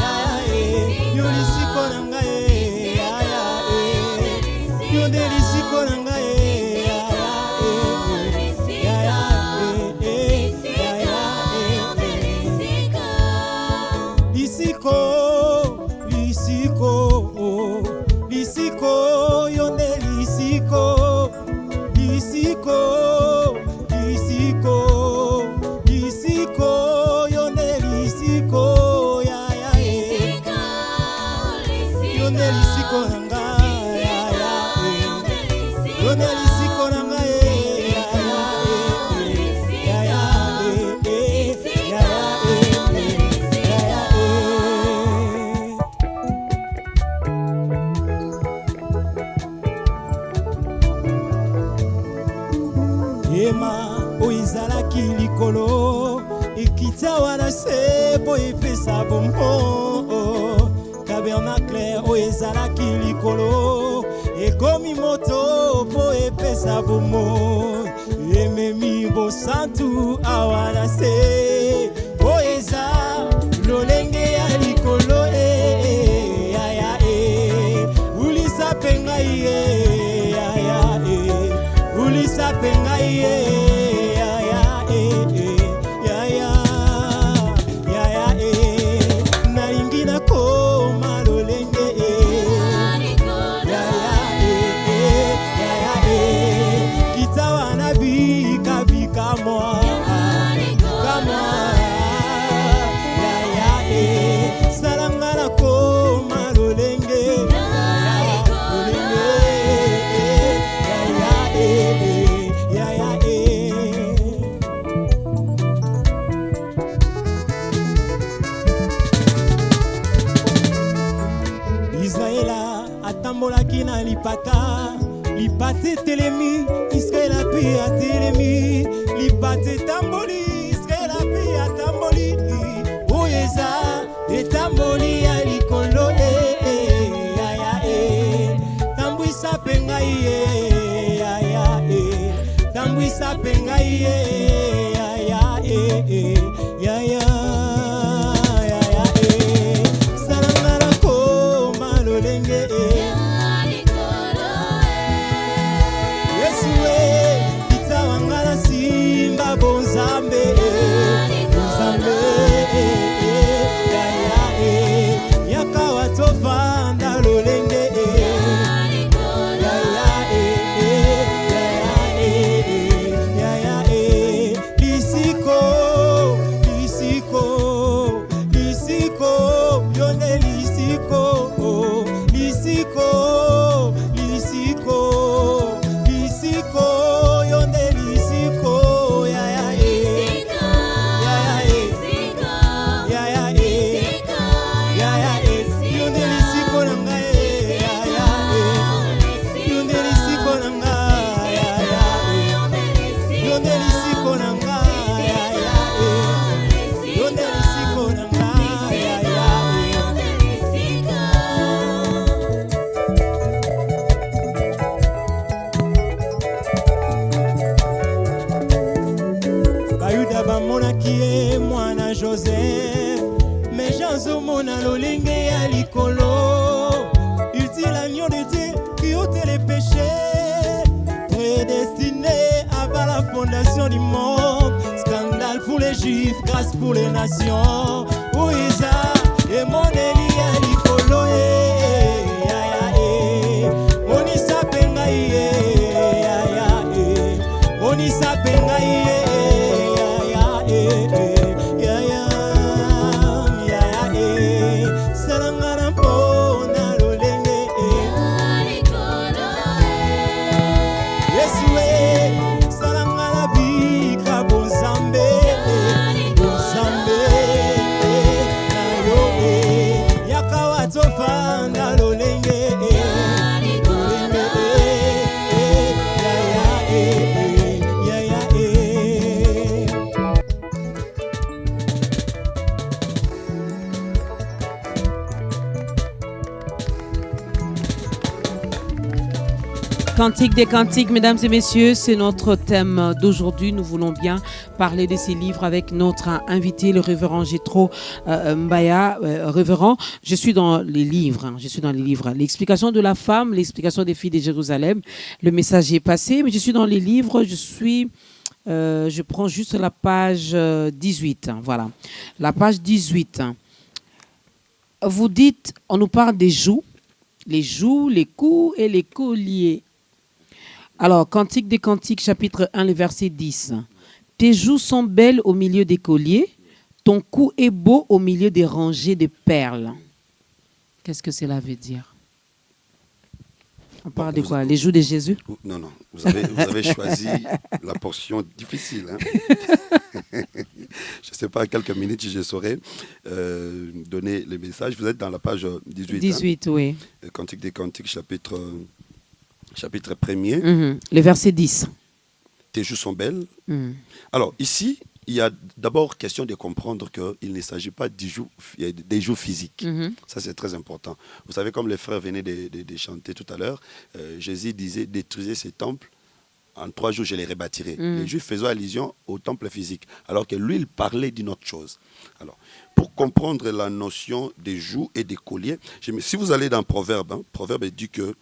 ya eh, yo Lisiko nanga eh, ya ya eh, yone Lisiko nanga eh, ya ya eh, ya ya eh, ya ya eh, Lisiko, Lisiko, Lisiko, yone Lisiko, Lisiko, Lisiko, Lisiko, yone Lisiko, ya ya eh, yone Lisiko nanga ya ya eh, yone Lisiko nanga eh, ya ya eh, ya ya eh, ya ya Yema oizalaki likolo ekita wana se po epesa bombo tabernacle oezalaki likolo ekomi moto po epesa bombo ememi bosantu awana se oeza lolenge ya likolo ya ya ulisa penga ye ya ya ulisa penga ye ya ya ya ya ya ya nalingi nakoma lolenge ya ya ya kita wana bika bika mwa kama ya ya salanga nakoma lolenge Israela atambolaki na lipata lipate telemi Israela pe atelemi lipate tamboli Israela pe atamboli oyeza etamboli ya likolo ya ya tambwisa penga ye ya ya tambwisa penga ye ya ya ya ya Bonzambe, Bonzambe, ya ya yakawa tovanda lolenge, ya ya Lisiko, Lisiko, Lisiko, yone Lisiko, Lisiko, Lisiko, Lisiko, yone Lisiko. Joseph, mais Jean-Zomona lolenge ya likolo. Il dit l'agneau de Dieu qui ôte les péchés, prédestiné avant la fondation du monde. Scandale pour les Juifs, grâce pour les nations. Ouïza et mon Eli ya likolo ya ya Monisa penga ya ya Monisa penga ya ya Cantique des cantiques, mesdames et messieurs, c'est notre thème d'aujourd'hui. Nous voulons bien parler de ces livres avec notre invité, le révérend Jethro Mbaya. Révérend, je suis dans les livres. L'explication de la femme, l'explication des filles de Jérusalem. Le message est passé, mais je suis dans les livres. Je prends juste la page 18. Voilà, la page 18. Vous dites, on nous parle des joues, les cous et les colliers. Alors, Cantique des Cantiques, chapitre 1, le verset 10. Tes joues sont belles au milieu des colliers, ton cou est beau au milieu des rangées de perles. Qu'est-ce que cela veut dire? On parle de quoi? Les joues de Jésus? Non, vous avez choisi la portion difficile. Hein? Je ne sais pas, à quelques minutes, je saurais donner le message. Vous êtes dans la page 18. 18, hein? Oui. Cantique des Cantiques, chapitre 1er. Le verset 10. Tes joues sont belles. Alors, ici, il y a d'abord question de comprendre qu'il ne s'agit pas des joues physiques. Ça, c'est très important. Vous savez, comme les frères venaient de chanter tout à l'heure, Jésus disait, détruisez ces temples, en 3 jours, je les rebâtirai. Les Juifs faisaient allusion au temple physique, alors que lui, il parlait d'une autre chose. Alors, pour comprendre la notion des joues et des colliers, si vous allez dans Proverbe, Proverbe dit que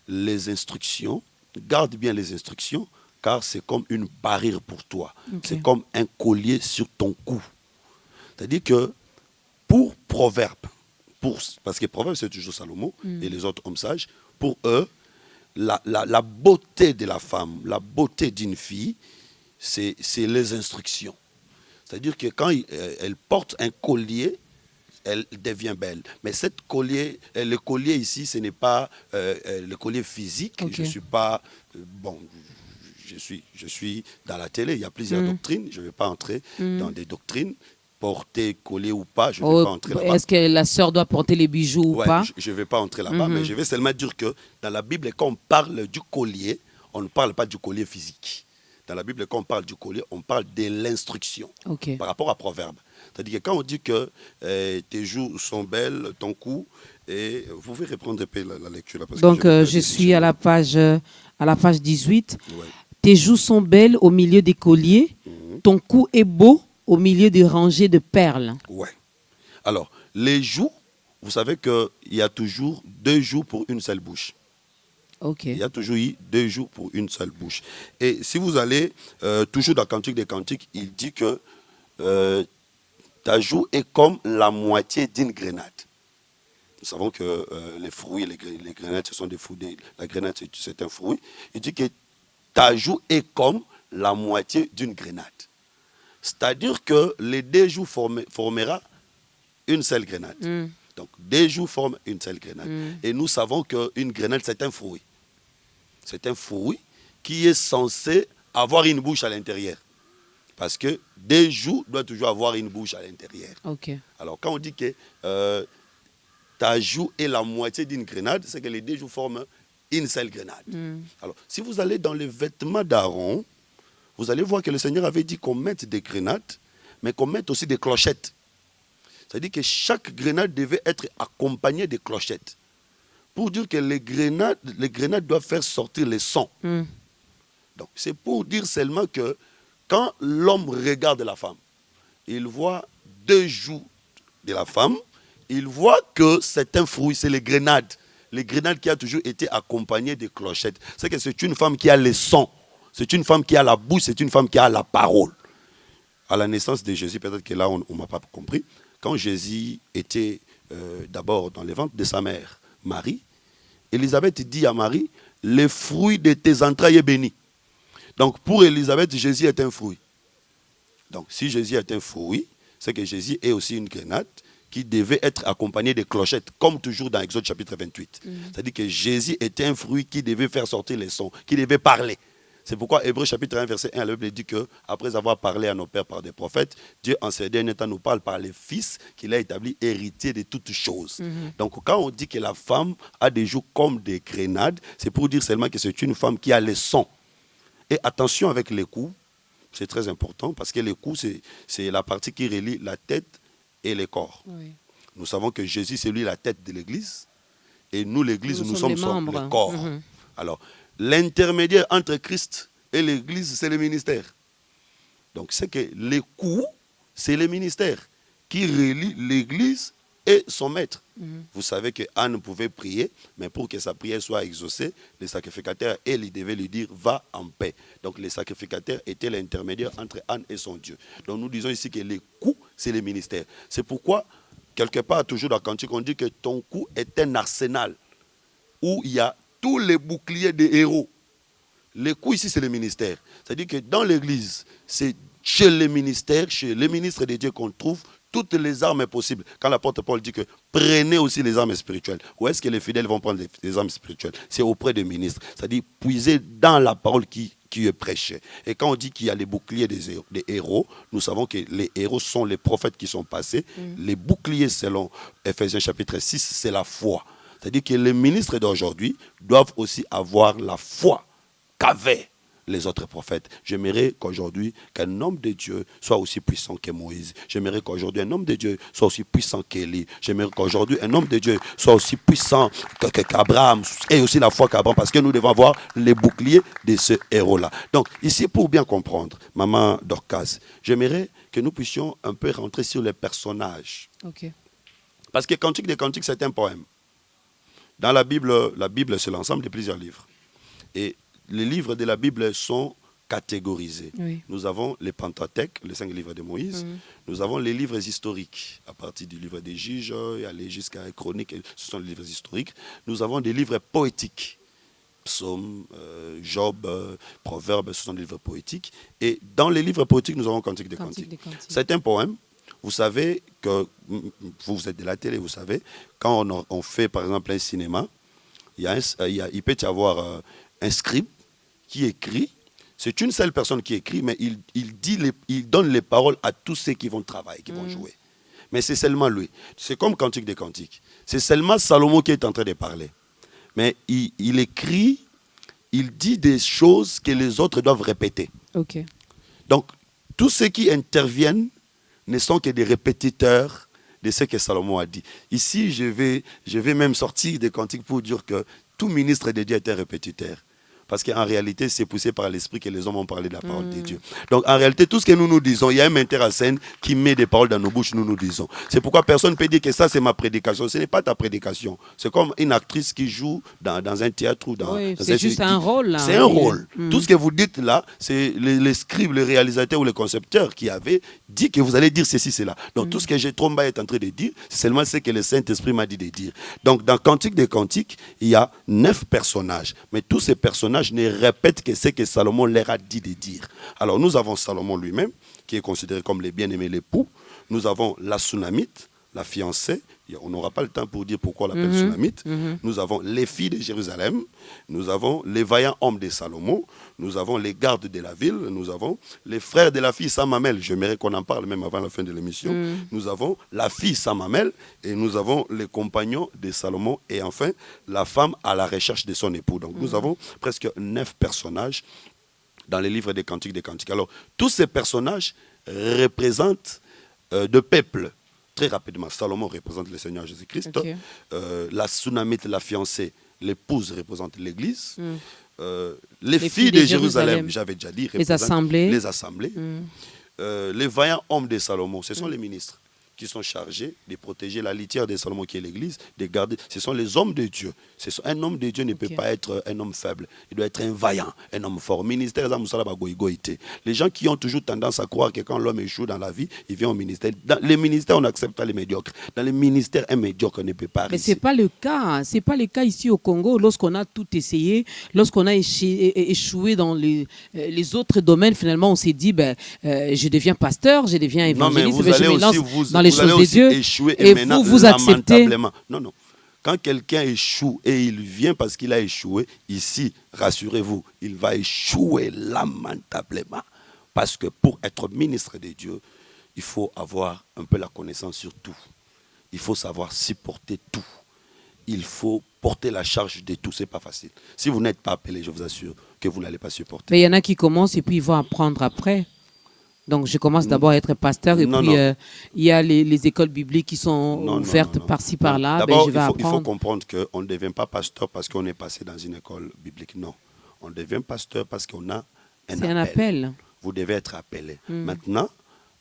les instructions, garde bien les instructions, car c'est comme une barrière pour toi. Okay. C'est comme un collier sur ton cou. C'est-à-dire que pour Proverbe, parce que Proverbe c'est toujours Salomon et les autres hommes sages, pour eux, la beauté de la femme, la beauté d'une fille, c'est les instructions. C'est-à-dire que quand elle porte un collier, elle devient belle. Mais le collier ici, ce n'est pas le collier physique. Okay. Je ne suis pas... Je suis dans la télé, il y a plusieurs doctrines. Je ne vais pas entrer dans des doctrines. Porter, collier ou pas, je ne vais pas entrer là-bas. Est-ce que la sœur doit porter les bijoux ou pas? Je ne vais pas entrer là-bas, mais je vais seulement dire que dans la Bible, quand on parle du collier, on ne parle pas du collier physique. Dans la Bible, quand on parle du collier, on parle de l'instruction par rapport à Proverbe. C'est-à-dire que quand on dit que tes joues sont belles, ton cou, et vous pouvez reprendre un peu la lecture. Là, parce donc, je suis à la page 18. Ouais. Tes joues sont belles au milieu des colliers, ton cou est beau au milieu des rangées de perles. Oui. Alors, les joues, vous savez qu'il y a toujours 2 joues pour une seule bouche. Ok. Il y a toujours eu 2 joues pour une seule bouche. Et si vous allez toujours dans Cantique des Cantiques, il dit que ta joue est comme la moitié d'une grenade. Nous savons que les fruits, les grenades, ce sont des fruits. La grenade, c'est un fruit. Il dit que ta joue est comme la moitié d'une grenade. C'est-à-dire que les 2 joues formera une seule grenade. Donc, 2 joues forment une seule grenade. Et nous savons qu'une grenade, c'est un fruit. C'est un fruit qui est censé avoir une bouche à l'intérieur. Parce que 2 joues doivent toujours avoir une bouche à l'intérieur. Okay. Alors, quand on dit que ta joue est la moitié d'une grenade, c'est que les 2 joues forment une seule grenade. Alors, si vous allez dans les vêtements d'Aaron, vous allez voir que le Seigneur avait dit qu'on mette des grenades, mais qu'on mette aussi des clochettes. C'est-à-dire que chaque grenade devait être accompagnée de clochettes. Pour dire que les grenades doivent faire sortir les sons. Donc, c'est pour dire seulement que quand l'homme regarde la femme, il voit 2 joues de la femme, il voit que c'est un fruit, c'est les grenades. Les grenades qui a toujours été accompagnées de clochettes. C'est que c'est une femme qui a les sons. C'est une femme qui a la bouche, c'est une femme qui a la parole. À la naissance de Jésus, peut-être que là, on ne m'a pas compris. Quand Jésus était d'abord dans le ventre de sa mère, Marie, Élisabeth dit à Marie, le fruit de tes entrailles est béni. Donc pour Élisabeth, Jésus est un fruit. Donc si Jésus est un fruit, c'est que Jésus est aussi une grenade qui devait être accompagnée de clochettes, comme toujours dans Exode chapitre 28. C'est-à-dire que Jésus était un fruit qui devait faire sortir les sons, qui devait parler. C'est pourquoi Hébreux chapitre 1, verset 1, la Bible dit qu'après avoir parlé à nos pères par des prophètes, Dieu en ces derniers temps nous parle par les fils qu'il a établi héritiers de toutes choses. Donc quand on dit que la femme a des joues comme des grenades, c'est pour dire seulement que c'est une femme qui a les sons. Et attention avec les coups, c'est très important parce que les coups, c'est la partie qui relie la tête et le corps. Oui. Nous savons que Jésus, c'est lui la tête de l'Église et nous, l'Église, nous sommes le corps. Alors, l'intermédiaire entre Christ et l'Église, c'est le ministère. Donc c'est que l'écoute, c'est le ministère qui relie l'Église et son maître. Vous savez que Anne pouvait prier, mais pour que sa prière soit exaucée, le sacrificateur, il devait lui dire, va en paix. Donc le sacrificateur était l'intermédiaire entre Anne et son Dieu. Donc nous disons ici que les coups, c'est le ministère. C'est pourquoi, quelque part, toujours dans le cantique, on dit que ton coup est un arsenal où il y a tous les boucliers des héros. Les coups ici, c'est le ministère. C'est-à-dire que dans l'église, c'est chez les ministères, chez les ministres de Dieu qu'on trouve toutes les armes possibles. Quand l'apôtre Paul dit que prenez aussi les armes spirituelles. Où est-ce que les fidèles vont prendre les armes spirituelles? C'est auprès des ministres. C'est-à-dire puiser dans la parole qui est prêchée. Et quand on dit qu'il y a les boucliers des héros, nous savons que les héros sont les prophètes qui sont passés. Les boucliers, selon Ephésiens chapitre 6, c'est la foi. C'est-à-dire que les ministres d'aujourd'hui doivent aussi avoir la foi qu'avaient les autres prophètes. J'aimerais qu'aujourd'hui, qu'un homme de Dieu soit aussi puissant que Moïse. J'aimerais qu'aujourd'hui, un homme de Dieu soit aussi puissant qu'Élie. J'aimerais qu'aujourd'hui, un homme de Dieu soit aussi puissant qu'Abraham, et aussi la foi qu'Abraham, parce que nous devons avoir les boucliers de ce héros-là. Donc, ici, pour bien comprendre, Maman Dorcas, j'aimerais que nous puissions un peu rentrer sur les personnages. Ok. Parce que Cantique des Cantiques, c'est un poème. Dans la Bible, c'est l'ensemble de plusieurs livres. Et les livres de la Bible sont catégorisés. Oui. Nous avons les Pentateuque, les 5 livres de Moïse. Nous avons les livres historiques, à partir du livre des Juges, et aller jusqu'à les Chroniques, ce sont les livres historiques. Nous avons des livres poétiques, Psaumes, Job, Proverbes, ce sont des livres poétiques. Et dans les livres poétiques, nous avons Cantique des Cantiques. C'est un poème. Vous savez que, vous êtes de la télé, vous savez, quand on fait par exemple un cinéma, il peut y avoir un scribe qui écrit. C'est une seule personne qui écrit, mais il donne les paroles à tous ceux qui vont travailler, qui vont jouer. Mais c'est seulement lui. C'est comme Cantique des Cantiques. C'est seulement Salomon qui est en train de parler. Mais il écrit, il dit des choses que les autres doivent répéter. Okay. Donc, tous ceux qui interviennent ne sont que des répétiteurs de ce que Salomon a dit. Ici, je vais même sortir des cantiques pour dire que tout ministre de Dieu est un répétiteur. Parce qu'en réalité, c'est poussé par l'esprit que les hommes ont parlé de la parole de Dieu. Donc, en réalité, tout ce que nous disons, il y a un metteur en scène qui met des paroles dans nos bouches, nous disons. C'est pourquoi personne ne peut dire que ça, c'est ma prédication. Ce n'est pas ta prédication. C'est comme une actrice qui joue dans un théâtre ou dans... Oui, c'est juste un rôle. Là. C'est un rôle. Tout ce que vous dites là, c'est les scribes, les réalisateurs ou les concepteurs qui avaient dit que vous allez dire ceci, cela. Donc, tout ce que Tromba est en train de dire, c'est seulement ce que le Saint-Esprit m'a dit de dire. Donc, dans Cantique des Cantiques, il y a 9 personnages. Mais tous ces personnages ne répètent que ce que Salomon leur a dit de dire. Alors nous avons Salomon lui-même, qui est considéré comme le bien-aimé, l'époux. Nous avons la Sunamite, la fiancée. On n'aura pas le temps pour dire pourquoi on l'appelle Sunamite. Nous avons les filles de Jérusalem. Nous avons les vaillants hommes de Salomon. Nous avons les gardes de la ville. Nous avons les frères de la fille Samamel. J'aimerais qu'on en parle même avant la fin de l'émission. Nous avons la fille Samamel. Et nous avons les compagnons de Salomon. Et enfin, la femme à la recherche de son époux. Donc nous avons presque 9 personnages dans les livres des Cantiques des Cantiques. Alors, tous ces personnages représentent deux peuples. Très rapidement, Salomon représente le Seigneur Jésus-Christ. Okay. La Sunamite, la fiancée, l'épouse représente l'Église. Les filles de Jérusalem, j'avais déjà dit, représentent les assemblées. Les vaillants hommes de Salomon, ce sont les ministres qui sont chargés de protéger la litière de Salomon qui est l'Église, de garder. Ce sont les hommes de Dieu. Un homme de Dieu ne peut pas être un homme faible. Il doit être un vaillant, un homme fort. Ministère, les gens qui ont toujours tendance à croire que quand l'homme échoue dans la vie, il vient au ministère. Dans les ministères, on n'accepte pas les médiocres. Dans les ministères, un médiocre ne peut pas réussir. Mais ce n'est pas le cas. Ce n'est pas le cas ici au Congo. Lorsqu'on a tout essayé, lorsqu'on a échoué dans les autres domaines, finalement, on s'est dit, je deviens pasteur, je deviens évangéliste, je me lance dans les choses de Dieu, et vous acceptez. Non. Quand quelqu'un échoue et il vient parce qu'il a échoué, ici, rassurez-vous, il va échouer lamentablement. Parce que pour être ministre de Dieu, il faut avoir un peu la connaissance sur tout. Il faut savoir supporter tout. Il faut porter la charge de tout. Ce n'est pas facile. Si vous n'êtes pas appelé, je vous assure que vous n'allez pas supporter. Mais il y en a qui commencent et puis ils vont apprendre après. Donc, je commence d'abord à être pasteur et puis il y a les écoles bibliques qui sont ouvertes par-ci, par-là. D'abord, il faut comprendre qu'on ne devient pas pasteur parce qu'on est passé dans une école biblique. Non. On devient pasteur parce qu'on a C'est un appel. Vous devez être appelé. Maintenant,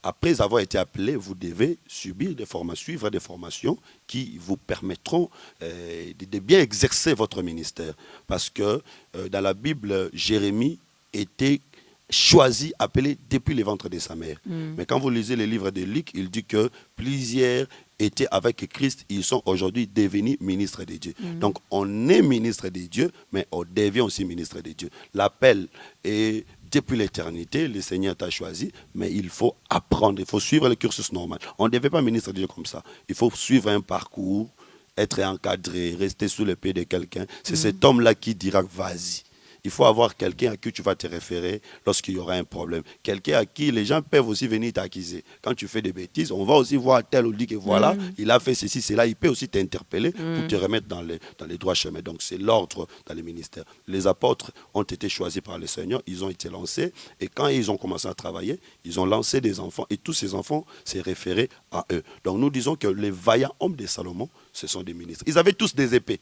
après avoir été appelé, vous devez suivre des formations qui vous permettront de bien exercer votre ministère. Parce que dans la Bible, Jérémie était choisi, appelé depuis le ventre de sa mère. Mais quand vous lisez les livres de Luc, il dit que plusieurs étaient avec Christ, ils sont aujourd'hui devenus ministres de Dieu. Donc on est ministre de Dieu, mais on devient aussi ministre de Dieu. L'appel est depuis l'éternité, le Seigneur t'a choisi, mais il faut apprendre, il faut suivre le cursus normal. On ne devait pas ministre de Dieu comme ça. Il faut suivre un parcours, être encadré, rester sous le pied de quelqu'un. C'est cet homme-là qui dira vas-y. Il faut avoir quelqu'un à qui tu vas te référer lorsqu'il y aura un problème. Quelqu'un à qui les gens peuvent aussi venir t'accuser. Quand tu fais des bêtises, on va aussi voir tel ou dit que voilà, il a fait ceci, cela. Il peut aussi t'interpeller pour te remettre dans les droits chemins. Donc c'est l'ordre dans les ministères. Les apôtres ont été choisis par le Seigneur, ils ont été lancés. Et quand ils ont commencé à travailler, ils ont lancé des enfants. Et tous ces enfants s'est référé à eux. Donc nous disons que les vaillants hommes de Salomon, ce sont des ministres. Ils avaient tous des épées.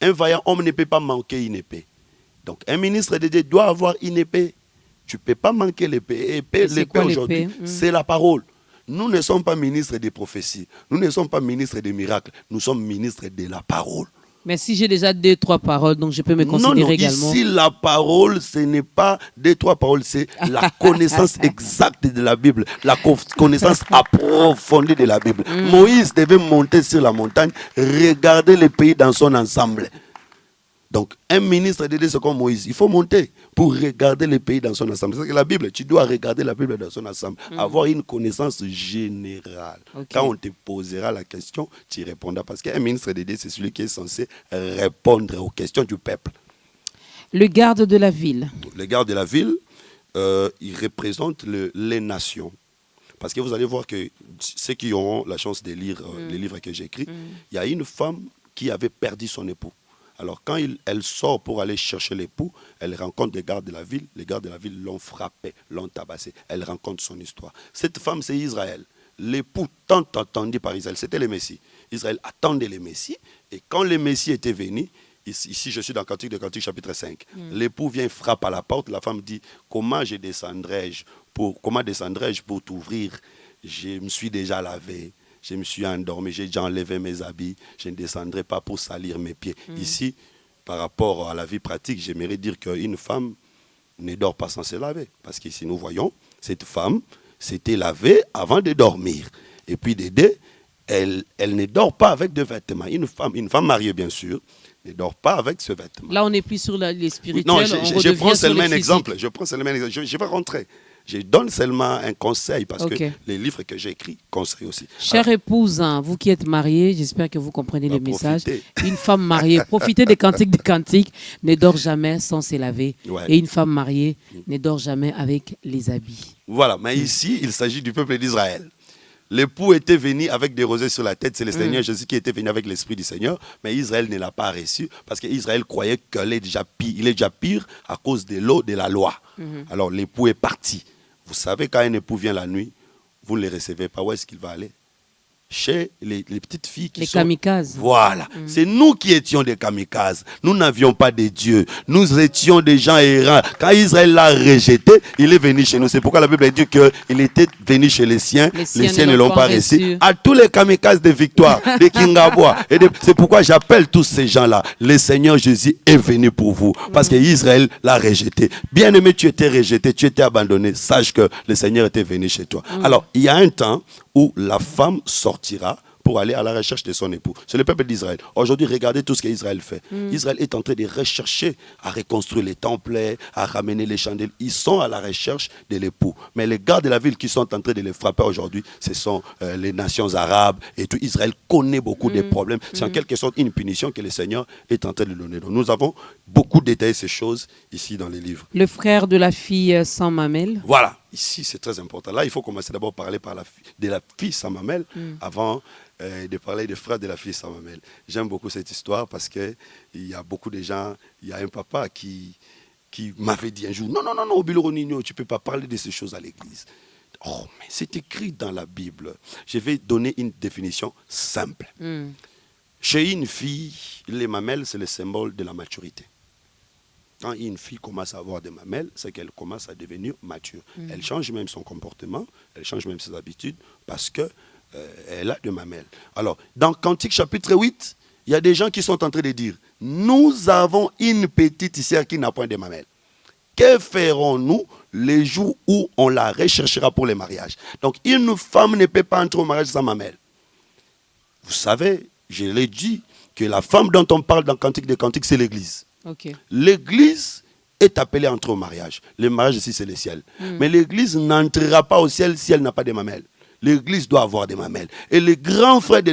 Un vaillant homme ne peut pas manquer une épée. Donc, un ministre de Dieu doit avoir une épée. Tu ne peux pas manquer l'épée. L'épée aujourd'hui, c'est la parole. Nous ne sommes pas ministres des prophéties. Nous ne sommes pas ministres des miracles. Nous sommes ministres de la parole. Mais si j'ai déjà 2-3 paroles, donc je peux me considérer également. Ici, la parole, ce n'est pas 2-3 paroles, c'est la connaissance exacte de la Bible, la connaissance approfondie de la Bible. Moïse devait monter sur la montagne, regarder le pays dans son ensemble. Donc, un ministre de Dieu, c'est comme Moïse. Il faut monter pour regarder le pays dans son ensemble. C'est que la Bible, tu dois regarder la Bible dans son ensemble. Avoir une connaissance générale. Okay. Quand on te posera la question, tu y répondras. Parce qu'un ministre de Dieu, c'est celui qui est censé répondre aux questions du peuple. Le garde de la ville. Le garde de la ville, il représente les nations. Parce que vous allez voir que ceux qui auront la chance de lire les livres que j'écris, il y a une femme qui avait perdu son époux. Alors, quand elle sort pour aller chercher l'époux, elle rencontre les gardes de la ville. Les gardes de la ville l'ont frappé, l'ont tabassé. Elle rencontre son histoire. Cette femme, c'est Israël. L'époux tant attendu par Israël, c'était le Messie. Israël attendait le Messie. Et quand le Messie était venu, ici je suis dans Cantique de Cantique chapitre 5, l'époux vient, frappe à la porte. La femme dit, comment descendrai-je pour t'ouvrir? Je me suis déjà lavé. Je me suis endormi, j'ai déjà enlevé mes habits, je ne descendrai pas pour salir mes pieds. Ici, par rapport à la vie pratique, j'aimerais dire qu'une femme ne dort pas sans se laver. Parce qu'ici, nous voyons, cette femme s'était lavée avant de dormir. Et puis, Dédé, elle ne dort pas avec de vêtements. Une femme mariée, bien sûr, ne dort pas avec ce vêtement. Là, on n'est plus sur les spirituels. Non, je prends seulement un exemple. Je vais rentrer. Je donne seulement un conseil parce que les livres que j'ai écrits conseillent aussi. Chère épouse, vous qui êtes mariée, j'espère que vous comprenez le message. Une femme mariée, profitez des cantiques, ne dort jamais sans se laver. Ouais. Et une femme mariée ne dort jamais avec les habits. Voilà, mais ici, il s'agit du peuple d'Israël. L'époux était venu avec des rosets sur la tête, c'est le Seigneur Jésus qui était venu avec l'Esprit du Seigneur, mais Israël ne l'a pas reçu parce qu'Israël croyait qu'il est déjà pire à cause de l'eau de la loi. Alors l'époux est parti. Vous savez, quand un époux vient la nuit, vous ne le recevez pas. Où est-ce qu'il va aller? Chez les petites filles qui sont... Les kamikazes. Voilà. C'est nous qui étions des kamikazes. Nous n'avions pas de Dieu. Nous étions des gens errants. Quand Israël l'a rejeté, il est venu chez nous. C'est pourquoi la Bible dit qu'il était venu chez les siens. Les siens ne l'ont pas reçu. À tous les kamikazes de Victoire, de Kingabois. C'est pourquoi j'appelle tous ces gens-là. Le Seigneur Jésus est venu pour vous. Parce qu'Israël l'a rejeté. Bien-aimé, tu étais rejeté, tu étais abandonné. Sache que le Seigneur était venu chez toi. Alors, il y a un temps où la femme sortira pour aller à la recherche de son époux. C'est le peuple d'Israël. Aujourd'hui, regardez tout ce qu'Israël fait. Israël est en train de rechercher à reconstruire les temples, à ramener les chandelles. Ils sont à la recherche de l'époux. Mais les gardes de la ville qui sont en train de les frapper aujourd'hui, ce sont les nations arabes et tout. Israël connaît beaucoup de problèmes. C'est en quelque sorte une punition que le Seigneur est en train de donner. Donc, nous avons beaucoup détaillé ces choses ici dans les livres. Le frère de la fille sans mamelle. Voilà. Ici, c'est très important. Là, il faut commencer d'abord par parler de la fille sans mamelle avant de parler des frères de la fille sans mamelle. J'aime beaucoup cette histoire parce qu'il y a beaucoup de gens, il y a un papa qui m'avait dit un jour, non, Biloro Nino, tu ne peux pas parler de ces choses à l'église. Oh, mais c'est écrit dans la Bible. Je vais donner une définition simple. Chez une fille, les mamelles, c'est le symbole de la maturité. Quand une fille commence à avoir des mamelles, c'est qu'elle commence à devenir mature. Elle change même son comportement, elle change même ses habitudes parce que elle a des mamelles. Alors, dans Cantique chapitre 8, il y a des gens qui sont en train de dire, nous avons une petite sœur qui n'a point de mamelles. Que ferons-nous les jours où on la recherchera pour le mariage? Donc, une femme ne peut pas entrer au mariage sans mamelle. Vous savez, je l'ai dit, que la femme dont on parle dans Cantique des Cantiques, c'est l'Église. Ok. L'Église est appelée à entrer au mariage. Le mariage ici, c'est le ciel. Mais l'Église n'entrera pas au ciel si elle n'a pas de mamelles. L'Église doit avoir des mamelles. Et les grands frères de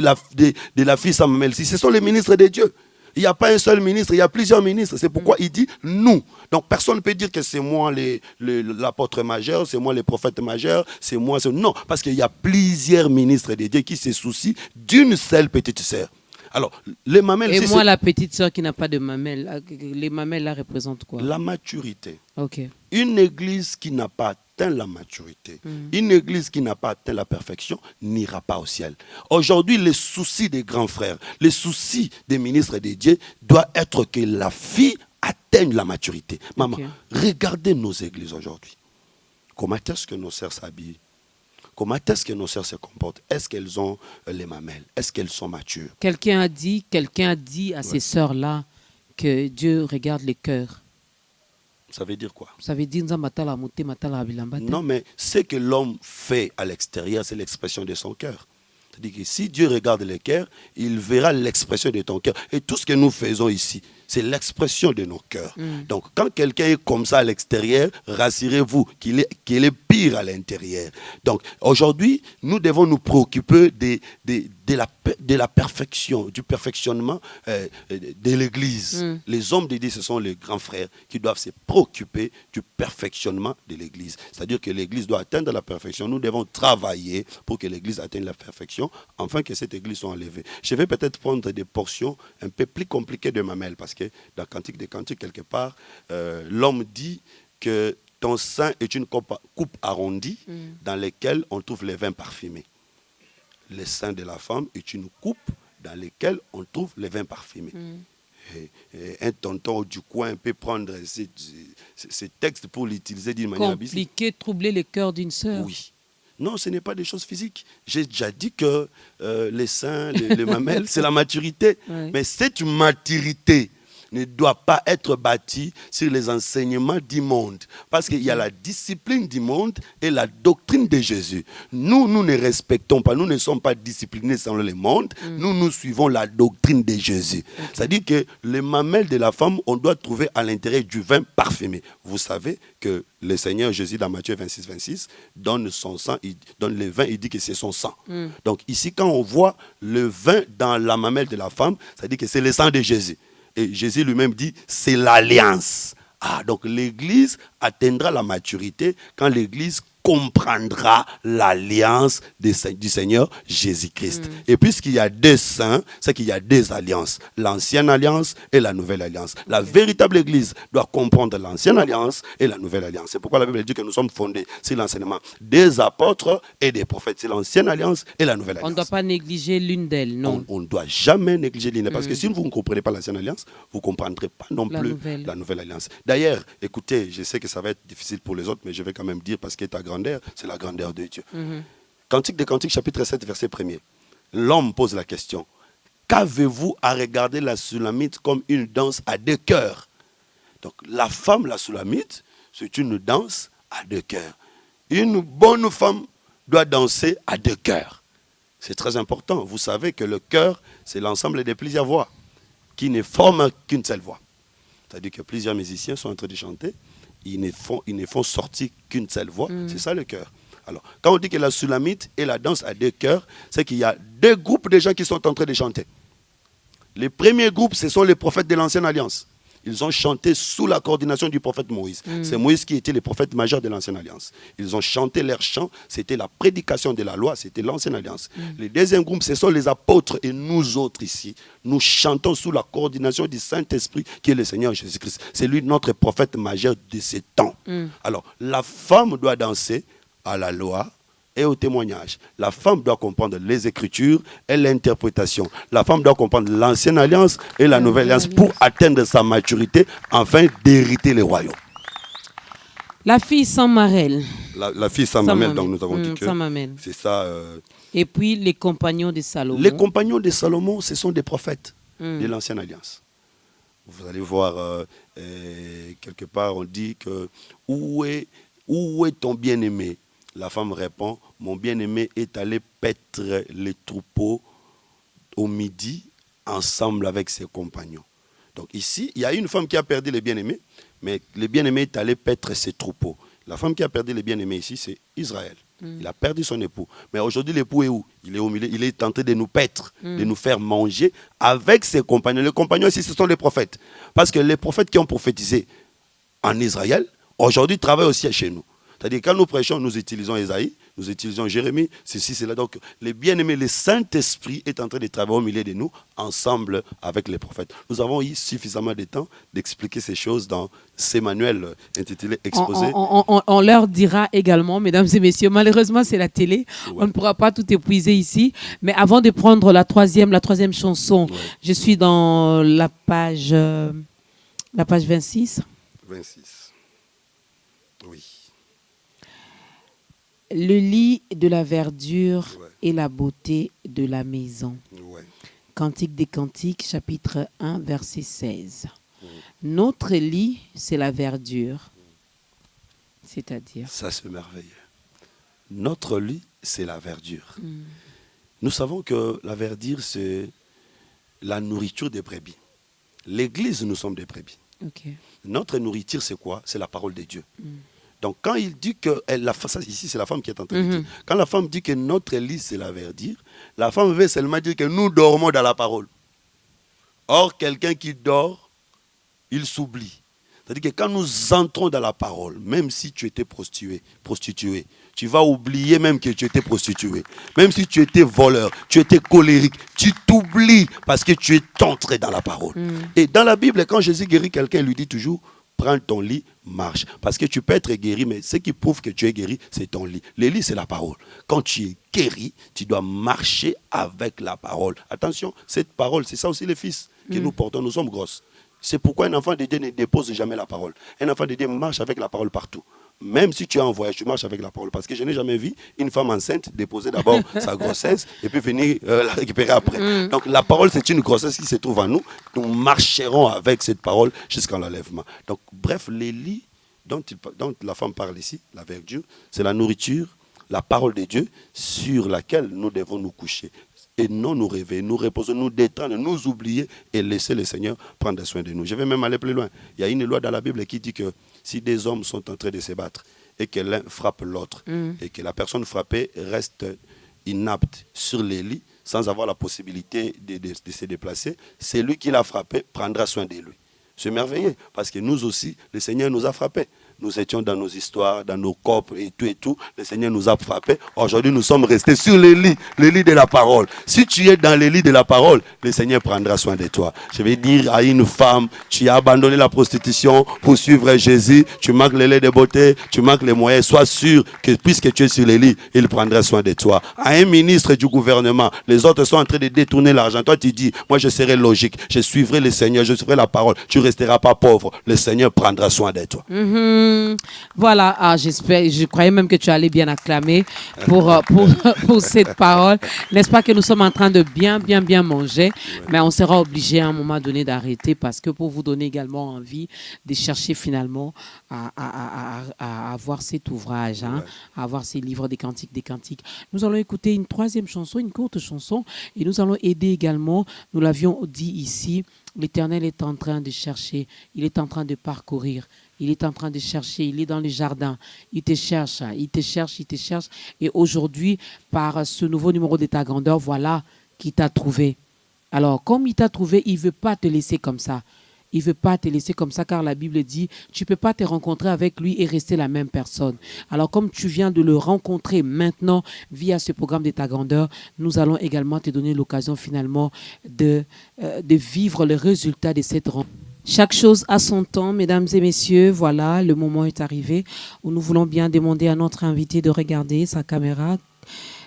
la fille sans mamelles, ce sont les ministres de Dieu. Il n'y a pas un seul ministre, il y a plusieurs ministres. C'est pourquoi il dit nous. Donc personne ne peut dire que c'est moi l'apôtre majeur, c'est moi le prophète majeur, c'est moi. Non, parce qu'il y a plusieurs ministres de Dieu qui se soucient d'une seule petite sœur. Alors, les mamelles... Et moi, la petite sœur qui n'a pas de mamelles, les mamelles là représentent quoi? La maturité. Ok. Une église qui n'a pas atteint la maturité, une église qui n'a pas atteint la perfection, n'ira pas au ciel. Aujourd'hui, les soucis des grands frères, les soucis des ministres de Dieu doit être que la fille atteigne la maturité. Maman, regardez nos églises aujourd'hui. Comment est-ce que nos sœurs s'habillent? Comment est-ce que nos sœurs se comportent? Est-ce qu'elles ont les mamelles? Est-ce qu'elles sont matures? Quelqu'un a dit à ces sœurs-là que Dieu regarde les cœurs. Ça veut dire quoi? Ça veut dire non, mais ce que l'homme fait à l'extérieur, c'est l'expression de son cœur. C'est-à-dire que si Dieu regarde le cœur, il verra l'expression de ton cœur. Et tout ce que nous faisons ici, c'est l'expression de nos cœurs. Donc, quand quelqu'un est comme ça à l'extérieur, rassurez-vous qu'il est pire à l'intérieur. Donc, aujourd'hui, nous devons nous préoccuper de la perfection, du perfectionnement de l'Église. Les hommes de Dieu, ce sont les grands frères qui doivent se préoccuper du perfectionnement de l'Église. C'est-à-dire que l'Église doit atteindre la perfection. Nous devons travailler pour que l'Église atteigne la perfection, afin que cette Église soit enlevée. Je vais peut-être prendre des portions un peu plus compliquées de mamelles, parce que dans Cantique des Cantiques, quelque part, l'homme dit que ton sein est une coupe arrondie dans laquelle on trouve les vins parfumés. Le sein de la femme est une coupe dans laquelle on trouve les vins parfumés. Et un tonton du coin peut prendre ces textes pour l'utiliser d'une manière bizarre. Compliqué, troubler le cœur d'une sœur. Oui. Non, ce n'est pas des choses physiques. J'ai déjà dit que les seins, les mamelles, c'est la maturité. Ouais. Mais cette maturité ne doit pas être bâtie sur les enseignements du monde. Parce qu'il y a la discipline du monde et la doctrine de Jésus. Nous ne respectons pas, nous ne sommes pas disciplinés selon le monde. Nous suivons la doctrine de Jésus. C'est-à-dire que les mamelles de la femme, on doit trouver à l'intérieur du vin parfumé. Vous savez que le Seigneur Jésus, dans Matthieu 26, 26, donne son sang, il donne le vin, il dit que c'est son sang. Donc ici, quand on voit le vin dans la mamelle de la femme, ça dit que c'est le sang de Jésus. Et Jésus lui-même dit, c'est l'alliance. Donc l'Église atteindra la maturité quand l'Église comprendra l'alliance du Seigneur Jésus-Christ. Et puisqu'il y a deux saints, c'est qu'il y a deux alliances. L'ancienne alliance et la nouvelle alliance. La véritable Église doit comprendre l'ancienne alliance et la nouvelle alliance. C'est pourquoi la Bible dit que nous sommes fondés sur l'enseignement des apôtres et des prophètes. C'est l'ancienne alliance et la nouvelle alliance. On ne doit pas négliger l'une d'elles, non. On ne doit jamais négliger l'une. Parce que si vous ne comprenez pas l'ancienne alliance, vous ne comprendrez pas non plus la nouvelle alliance. D'ailleurs, écoutez, je sais que ça va être difficile pour les autres, mais je vais quand même dire parce que ta grandeur, c'est la grandeur de Dieu. Cantique des Cantiques, chapitre 7, verset 1er. L'homme pose la question. Qu'avez-vous à regarder la Sulamite comme une danse à deux cœurs? Donc la femme, la Sulamite, c'est une danse à deux cœurs. Une bonne femme doit danser à deux cœurs. C'est très important. Vous savez que le cœur, c'est l'ensemble des plusieurs voix qui ne forment qu'une seule voix. C'est-à-dire que plusieurs musiciens sont en train de chanter. Ils ne font sortir qu'une seule voix. C'est ça le cœur. Alors, quand on dit que la Sulamite et la danse à deux cœurs, c'est qu'il y a deux groupes de gens qui sont en train de chanter. Les premiers groupes, ce sont les prophètes de l'Ancienne Alliance. Ils ont chanté sous la coordination du prophète Moïse. C'est Moïse qui était le prophète majeur de l'Ancienne Alliance. Ils ont chanté leur chant, c'était la prédication de la loi, c'était l'Ancienne Alliance. Le deuxième groupe, ce sont les apôtres et nous autres ici. Nous chantons sous la coordination du Saint-Esprit qui est le Seigneur Jésus-Christ. C'est lui notre prophète majeur de ces temps. Alors, la femme doit danser à la loi, et au témoignage. La femme doit comprendre les Écritures et l'interprétation. La femme doit comprendre l'ancienne alliance et la nouvelle alliance pour atteindre sa maturité afin d'hériter les royaumes. La fille sans marelle. La fille sans mamelle, donc nous avons dit que sans mamelle. c'est ça. Et puis les compagnons de Salomon. Les compagnons de Salomon, ce sont des prophètes de l'ancienne alliance. Vous allez voir, quelque part, on dit que où est ton bien-aimé? La femme répond, mon bien-aimé est allé paître les troupeaux au midi ensemble avec ses compagnons. Donc ici, il y a une femme qui a perdu les bien-aimés, mais le bien-aimé est allé paître ses troupeaux. La femme qui a perdu les bien-aimés ici, c'est Israël. Il a perdu son époux. Mais aujourd'hui, l'époux est où? Il est au milieu. Il est tenté de nous paître, de nous faire manger avec ses compagnons. Les compagnons ici, ce sont les prophètes. Parce que les prophètes qui ont prophétisé en Israël, aujourd'hui, travaillent aussi chez nous. C'est-à-dire, quand nous prêchons, nous utilisons Ésaïe, nous utilisons Jérémie, ceci, cela. Donc, les bien-aimés, le Saint-Esprit est en train de travailler au milieu de nous, ensemble avec les prophètes. Nous avons eu suffisamment de temps d'expliquer ces choses dans ces manuels intitulés « Exposés ». On leur dira également, mesdames et messieurs, malheureusement, c'est la télé, on ne pourra pas tout épuiser ici. Mais avant de prendre la troisième chanson, je suis dans la page 26. 26. Oui. Le lit de la verdure et la beauté de la maison. Cantique des Cantiques, chapitre 1, verset 16. Notre lit, c'est la verdure. C'est-à-dire? Ça, c'est merveilleux. Notre lit, c'est la verdure. Nous savons que la verdure, c'est la nourriture des brebis. L'Église, nous sommes des brebis. Notre nourriture, c'est quoi? C'est la parole de Dieu. Donc, quand il dit que, ici c'est la femme qui est en train de dire, quand la femme dit que notre lit c'est la verdure, la femme veut seulement dire que nous dormons dans la parole. Or, quelqu'un qui dort, il s'oublie. C'est-à-dire que quand nous entrons dans la parole, même si tu étais prostituée, tu vas oublier même que tu étais prostituée. Même si tu étais voleur, tu étais colérique, tu t'oublies parce que tu es entré dans la parole. Et dans la Bible, quand Jésus guérit quelqu'un, il lui dit toujours, prends ton lit, marche. Parce que tu peux être guéri, mais ce qui prouve que tu es guéri, c'est ton lit. Le lit, c'est la parole. Quand tu es guéri, tu dois marcher avec la parole. Attention, cette parole, c'est ça aussi les fils que nous portons. Nous sommes grosses. C'est pourquoi un enfant de Dieu ne dépose jamais la parole. Un enfant de Dieu marche avec la parole partout. Même si tu es en voyage, tu marches avec la parole. Parce que je n'ai jamais vu une femme enceinte déposer d'abord sa grossesse et puis venir la récupérer après. Donc la parole, c'est une grossesse qui se trouve en nous. Nous marcherons avec cette parole jusqu'à l'enlèvement. Donc bref, les lits dont la femme parle ici, la verdure, c'est la nourriture, la parole de Dieu sur laquelle nous devons nous coucher. Et non nous rêver, nous reposer, nous détendre, nous oublier et laisser le Seigneur prendre soin de nous. Je vais même aller plus loin. Il y a une loi dans la Bible qui dit que si des hommes sont en train de se battre et que l'un frappe l'autre et que la personne frappée reste inapte sur les lits sans avoir la possibilité de se déplacer, c'est lui qui l'a frappé prendra soin de lui. C'est merveilleux parce que nous aussi, le Seigneur nous a frappés. Nous étions dans nos histoires, dans nos corps et tout. Le Seigneur nous a frappés. Aujourd'hui, nous sommes restés sur les lits de la parole. Si tu es dans les lits de la parole, le Seigneur prendra soin de toi. Je vais dire à une femme, tu as abandonné la prostitution pour suivre Jésus, tu manques les laits de beauté, tu manques les moyens. Sois sûr que puisque tu es sur les lits, il prendra soin de toi. À un ministre du gouvernement, les autres sont en train de détourner l'argent. Toi, tu dis, moi je serai logique, je suivrai le Seigneur, je suivrai la parole. Tu ne resteras pas pauvre. Le Seigneur prendra soin de toi. Voilà, j'espère, je croyais même que tu allais bien acclamer pour cette parole. N'est-ce pas que nous sommes en train de bien manger, mais on sera obligé à un moment donné d'arrêter parce que pour vous donner également envie de chercher finalement à avoir cet ouvrage, à avoir ces livres des cantiques. Nous allons écouter une troisième chanson, une courte chanson, et nous allons aider également, nous l'avions dit ici, l'Éternel est en train de chercher, il est en train de parcourir. Il est en train de chercher, il est dans le jardin, il te cherche. Et aujourd'hui, par ce nouveau numéro de ta grandeur, voilà qui t'a trouvé. Alors, comme il t'a trouvé, il ne veut pas te laisser comme ça. Il ne veut pas te laisser comme ça, car la Bible dit, tu ne peux pas te rencontrer avec lui et rester la même personne. Alors, comme tu viens de le rencontrer maintenant via ce programme de ta grandeur, nous allons également te donner l'occasion finalement de vivre le résultat de cette rencontre. Chaque chose a son temps, mesdames et messieurs. Voilà, le moment est arrivé où nous voulons bien demander à notre invité de regarder sa caméra,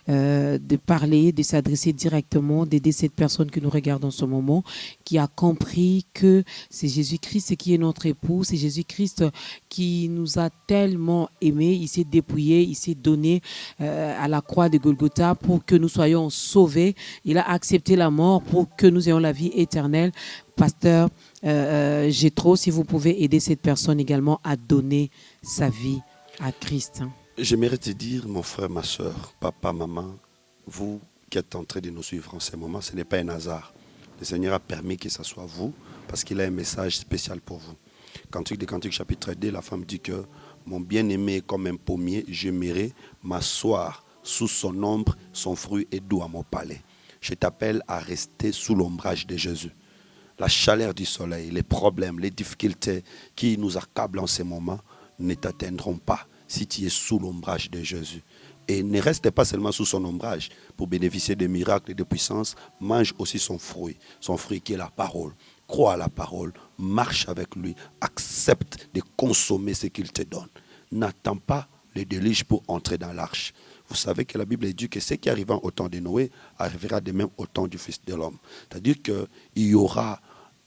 de parler, de s'adresser directement, d'aider cette personne que nous regardons en ce moment, qui a compris que c'est Jésus-Christ qui est notre époux, c'est Jésus-Christ qui nous a tellement aimés, il s'est dépouillé, il s'est donné à la croix de Golgotha pour que nous soyons sauvés. Il a accepté la mort pour que nous ayons la vie éternelle. Pasteur Jétro, si vous pouvez aider cette personne également à donner sa vie à Christ. J'aimerais te dire, mon frère, ma soeur, papa, maman, vous qui êtes en train de nous suivre en ce moment, ce n'est pas un hasard. Le Seigneur a permis que ce soit vous, parce qu'il a un message spécial pour vous. Cantique des Cantiques, chapitre 2, la femme dit que mon bien-aimé est comme un pommier, j'aimerais m'asseoir sous son ombre, son fruit est doux à mon palais. Je t'appelle à rester sous l'ombrage de Jésus. La chaleur du soleil, les problèmes, les difficultés qui nous accablent en ce moment ne t'atteindront pas si tu es sous l'ombrage de Jésus. Et ne reste pas seulement sous son ombrage pour bénéficier des miracles et de puissance, mange aussi son fruit qui est la parole. Crois à la parole, marche avec lui, accepte de consommer ce qu'il te donne. N'attends pas les déluges pour entrer dans l'arche. Vous savez que la Bible dit que ce qui arriva au temps de Noé arrivera de même au temps du Fils de l'homme. C'est-à-dire qu'il y aura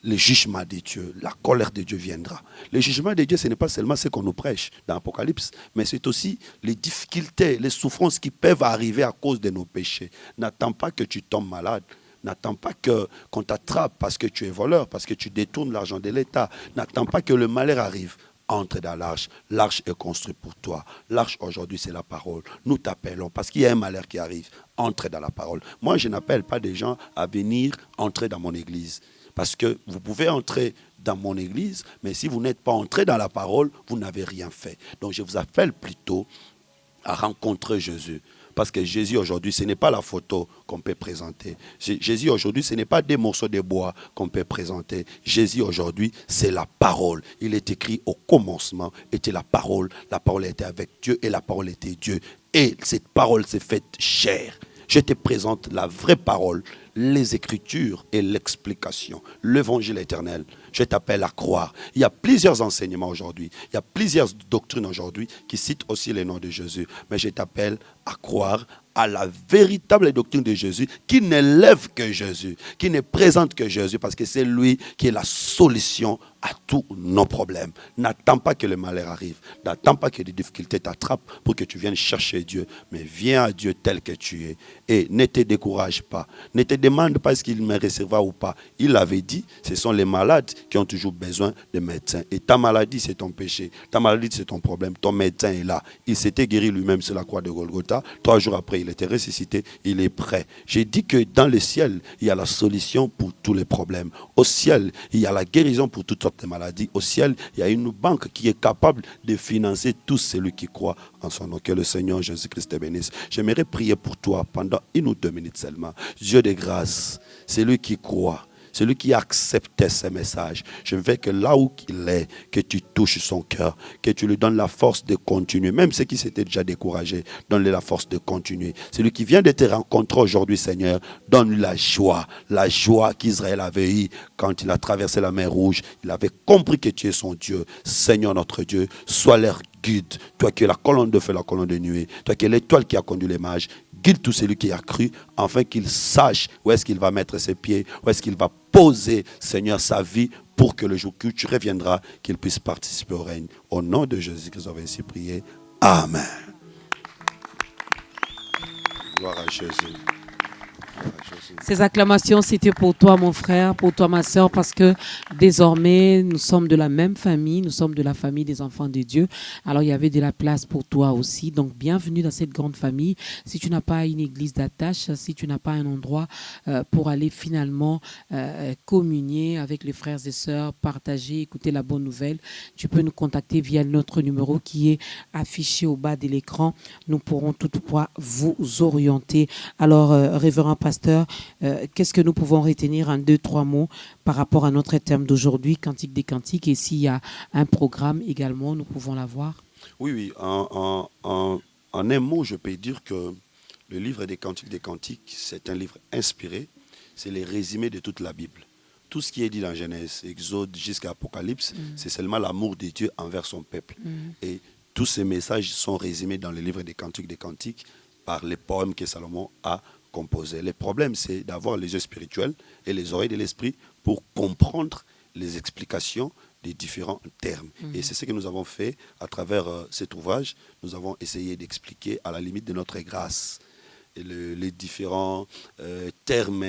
le jugement de Dieu, la colère de Dieu viendra. Le jugement de Dieu, ce n'est pas seulement ce qu'on nous prêche dans l'Apocalypse, mais c'est aussi les difficultés, les souffrances qui peuvent arriver à cause de nos péchés. N'attends pas que tu tombes malade. N'attends pas qu'on t'attrape parce que tu es voleur, parce que tu détournes l'argent de l'État. N'attends pas que le malheur arrive. Entre dans l'arche. L'arche est construite pour toi. L'arche aujourd'hui, c'est la parole. Nous t'appelons parce qu'il y a un malheur qui arrive. Entre dans la parole. Moi, je n'appelle pas des gens à venir entrer dans mon église. Parce que vous pouvez entrer dans mon église, mais si vous n'êtes pas entré dans la parole, vous n'avez rien fait. Donc, je vous appelle plutôt à rencontrer Jésus. Parce que Jésus aujourd'hui, ce n'est pas la photo qu'on peut présenter. Jésus aujourd'hui, ce n'est pas des morceaux de bois qu'on peut présenter. Jésus aujourd'hui, c'est la parole. Il est écrit au commencement, était la parole. La parole était avec Dieu et la parole était Dieu. Et cette parole s'est faite chair. Je te présente la vraie parole, les Écritures et l'explication, l'évangile éternel. Je t'appelle à croire. Il y a plusieurs enseignements aujourd'hui. Il y a plusieurs doctrines aujourd'hui qui citent aussi le nom de Jésus. Mais je t'appelle à croire à la véritable doctrine de Jésus qui n'élève que Jésus, qui ne présente que Jésus parce que c'est lui qui est la solution à tous nos problèmes. N'attends pas que le malheur arrive. N'attends pas que les difficultés t'attrapent pour que tu viennes chercher Dieu. Mais viens à Dieu tel que tu es. Et ne te décourage pas. Ne te demande pas est-ce qu'il me recevra ou pas. Il avait dit, ce sont les malades qui ont toujours besoin de médecins. Et ta maladie, c'est ton péché. Ta maladie, c'est ton problème. Ton médecin est là. Il s'était guéri lui-même sur la croix de Golgotha. 3 jours après, il était ressuscité. Il est prêt. J'ai dit que dans le ciel, il y a la solution pour tous les problèmes. Au ciel, il y a la guérison pour toutes sortes de maladies. Au ciel, il y a une banque qui est capable de financer tout celui qui croit en son nom. Que le Seigneur Jésus-Christ te bénisse. J'aimerais prier pour toi pendant 1 ou 2 minutes seulement. Dieu de grâce, c'est lui qui croit. Celui qui acceptait ce message, je veux que là où il est, que tu touches son cœur, que tu lui donnes la force de continuer. Même ceux qui s'étaient déjà découragés, donne-lui la force de continuer. Celui qui vient de te rencontrer aujourd'hui, Seigneur, donne-lui la joie qu'Israël avait eue quand il a traversé la mer Rouge. Il avait compris que tu es son Dieu. Seigneur notre Dieu, sois leur guide. Toi qui es la colonne de feu, la colonne de nuée. Toi qui es l'étoile qui a conduit les mages. Guide tout celui qui a cru, afin qu'il sache où est-ce qu'il va mettre ses pieds, où est-ce qu'il va poser, Seigneur, sa vie, pour que le jour que tu reviendras, qu'il puisse participer au règne. Au nom de Jésus, que nous avons ainsi prié. Amen. Gloire à Jésus. Ces acclamations, c'était pour toi, mon frère, pour toi, ma soeur, parce que désormais, nous sommes de la même famille, nous sommes de la famille des enfants de Dieu. Alors, il y avait de la place pour toi aussi. Donc, bienvenue dans cette grande famille. Si tu n'as pas une église d'attache, si tu n'as pas un endroit pour aller finalement communier avec les frères et sœurs, partager, écouter la bonne nouvelle, tu peux nous contacter via notre numéro qui est affiché au bas de l'écran. Nous pourrons toutefois vous orienter. Alors, révérend pasteur, qu'est-ce que nous pouvons retenir en 2-3 mots par rapport à notre thème d'aujourd'hui, Cantique des Cantiques, et s'il y a un programme également, nous pouvons l'avoir? Oui. En un mot, je peux dire que le livre des Cantiques, c'est un livre inspiré. C'est le résumé de toute la Bible. tout ce qui est dit dans Genèse, Exode jusqu'à Apocalypse, c'est seulement l'amour de Dieu envers son peuple. Et tous ces messages sont résumés dans le livre des Cantiques par les poèmes que Salomon a composés. Le problème, c'est d'avoir les yeux spirituels et les oreilles de l'esprit pour comprendre les explications des différents termes. Et c'est ce que nous avons fait à travers cet ouvrage. Nous avons essayé d'expliquer à la limite de notre grâce les différents termes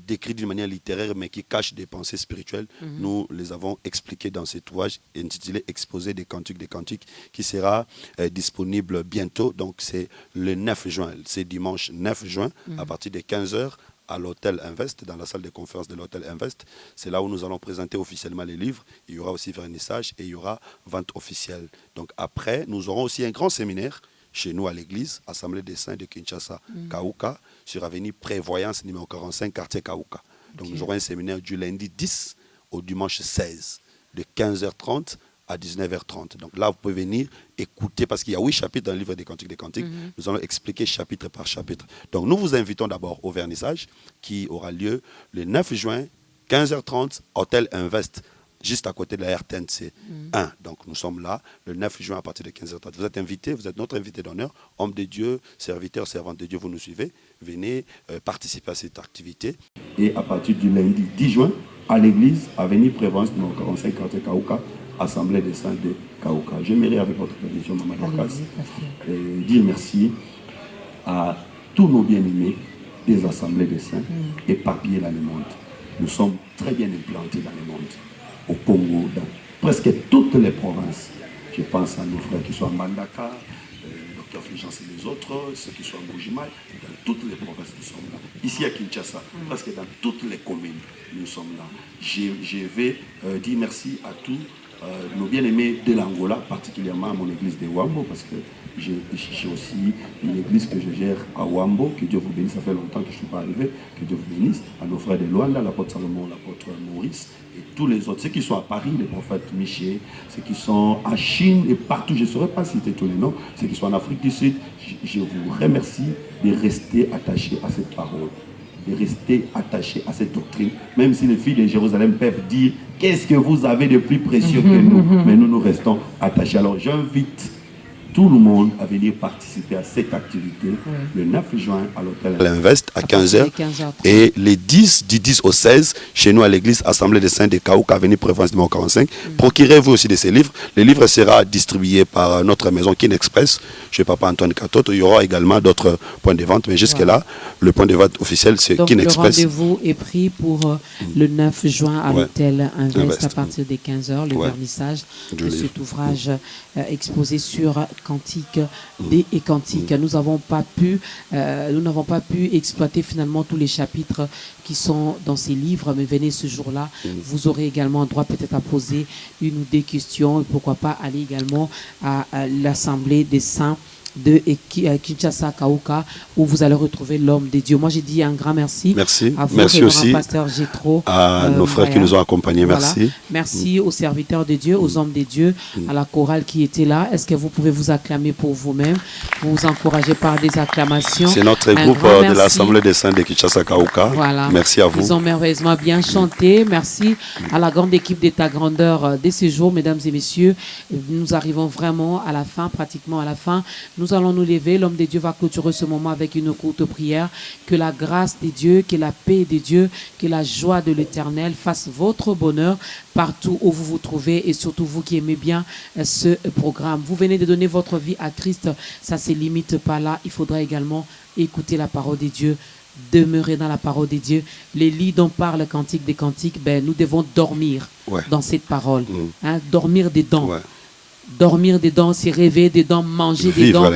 décrits d'une manière littéraire mais qui cachent des pensées spirituelles. Nous les avons expliqués dans cet ouvrage intitulé Exposé des Cantiques qui sera disponible bientôt. Donc c'est le 9 juin, c'est dimanche 9 juin à partir de 15h à l'hôtel Invest, dans la salle de conférence de l'hôtel Invest. C'est là où nous allons présenter officiellement les livres. Il y aura aussi vernissage et il y aura vente officielle. Donc après, nous aurons aussi un grand séminaire chez nous à l'église, Assemblée des Saints de Kinshasa, Kauka, sur avenue Prévoyance, numéro 45, quartier Kauka. Donc nous aurons un séminaire du lundi 10 au dimanche 16, de 15h30 à 19h30. Donc là, vous pouvez venir écouter, parce qu'il y a 8 chapitres dans le livre des Cantiques. Nous allons expliquer chapitre par chapitre. Donc nous vous invitons d'abord au vernissage qui aura lieu le 9 juin, 15h30, Hôtel Invest, juste à côté de la RTNC 1. Donc nous sommes là le 9 juin à partir de 15h30. Vous êtes invités, vous êtes notre invité d'honneur, homme de Dieu, serviteur, servante de Dieu, vous nous suivez. Venez participer à cette activité. Et à partir du lundi 10 juin, à l'église, avenue Prévoyance, numéro 45, quartier Kauka, Assemblée des Saints de Kauka. J'aimerais, avec votre permission, Maman Dorcas, dire merci à tous nos bien-aimés des Assemblées des Saints éparpillés dans le monde. Nous sommes très bien implantés dans le monde, au Congo, dans presque toutes les provinces. Je pense à nos frères qui sont à Mbandaka, Dr Fulgence et les autres, ceux qui sont à Mbujimayi, dans toutes les provinces nous sommes là. Ici à Kinshasa, presque dans toutes les communes, nous sommes là. Je vais dire merci à tous nos bien-aimés de l'Angola, particulièrement à mon église de Wambo, parce que j'ai aussi une église que je gère à Wambo. Que Dieu vous bénisse, ça fait longtemps que je ne suis pas arrivé. Que Dieu vous bénisse. À nos frères de Luanda, l'apôtre Salomon, l'apôtre Maurice, et tous les autres. Ceux qui sont à Paris, les prophètes Michel, ceux qui sont en Chine et partout, je ne saurais pas citer tous les noms, ceux qui sont en Afrique du Sud, je vous remercie de rester attachés à cette parole, de rester attachés à cette doctrine, même si les filles de Jérusalem peuvent dire qu'est-ce que vous avez de plus précieux que nous, mais nous restons attachés. Alors j'invite tout le monde à venir participer à cette activité le 9 juin à l'hôtel L'Invest à 15h et les 10 du 10 au 16 chez nous à l'église Assemblée des Saints de Kauka, avenue Prévoyance numéro 45. Procurez-vous aussi de ces livres. Le livre sera distribué par notre maison Kin Express chez Papa Antoine Katoto. Il y aura également d'autres points de vente, mais jusque-là, le point de vente officiel, c'est Kin Express. Le rendez-vous est pris pour le 9 juin à l'hôtel Invest à partir des 15h, le vernissage de cet ouvrage exposé sur Cantiques et Cantiques. Nous n'avons pas pu exploiter finalement tous les chapitres qui sont dans ces livres, mais venez ce jour-là, vous aurez également droit peut-être à poser une ou deux questions, et pourquoi pas aller également à l'Assemblée des Saints de Kinshasa Kauka, où vous allez retrouver l'homme de Dieu. Moi, j'ai dit un grand merci. Merci. À vous, merci aussi pasteur Gétro, à nos frères qui nous ont accompagnés. Merci. Voilà. Merci aux serviteurs de Dieu, aux hommes de Dieu, à la chorale qui était là. Est-ce que vous pouvez vous acclamer pour vous-même, vous encourager par des acclamations? C'est notre groupe de l'Assemblée des Saints de Kinshasa Kauka. Voilà. Merci à vous. Ils ont merveilleusement bien chanté. Merci à la grande équipe d'État Grandeur de ces jours, mesdames et messieurs. Nous arrivons vraiment à la fin, pratiquement à la fin. Nous allons nous lever. L'homme de Dieu va clôturer ce moment avec une courte prière. Que la grâce de Dieu, que la paix de Dieu, que la joie de l'Éternel fasse votre bonheur partout où vous vous trouvez, et surtout vous qui aimez bien ce programme. Vous venez de donner votre vie à Christ. Ça ne se limite pas là. Il faudra également écouter la parole de Dieu, demeurer dans la parole de Dieu. Les lits dont parle Cantique des Cantiques, nous devons dormir dans cette parole. Dormir dedans. Dormir dedans, c'est rêver dedans, manger dedans,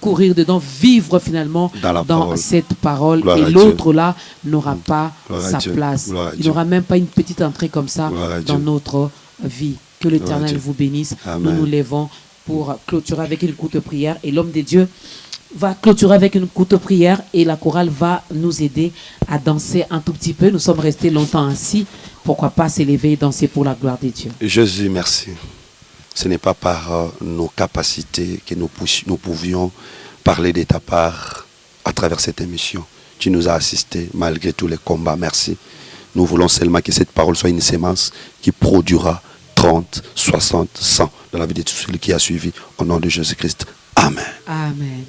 courir dedans, vivre finalement dans cette parole. Et l'autre là n'aura pas sa place. Il n'aura même pas une petite entrée comme ça dans notre vie. Que l'Éternel vous bénisse. Nous nous lèvons pour clôturer avec une courte prière, et l'homme de Dieu va clôturer avec une courte prière, et la chorale va nous aider à danser un tout petit peu. Nous sommes restés longtemps ainsi. Pourquoi pas s'élever et danser pour la gloire de Dieu? Jésus, merci. Ce n'est pas par nos capacités que nous pouvions parler de ta part à travers cette émission. Tu nous as assistés malgré tous les combats. Merci. Nous voulons seulement que cette parole soit une sémence qui produira 30, 60, 100 dans la vie de tout celui qui a suivi. Au nom de Jésus-Christ. Amen. Amen.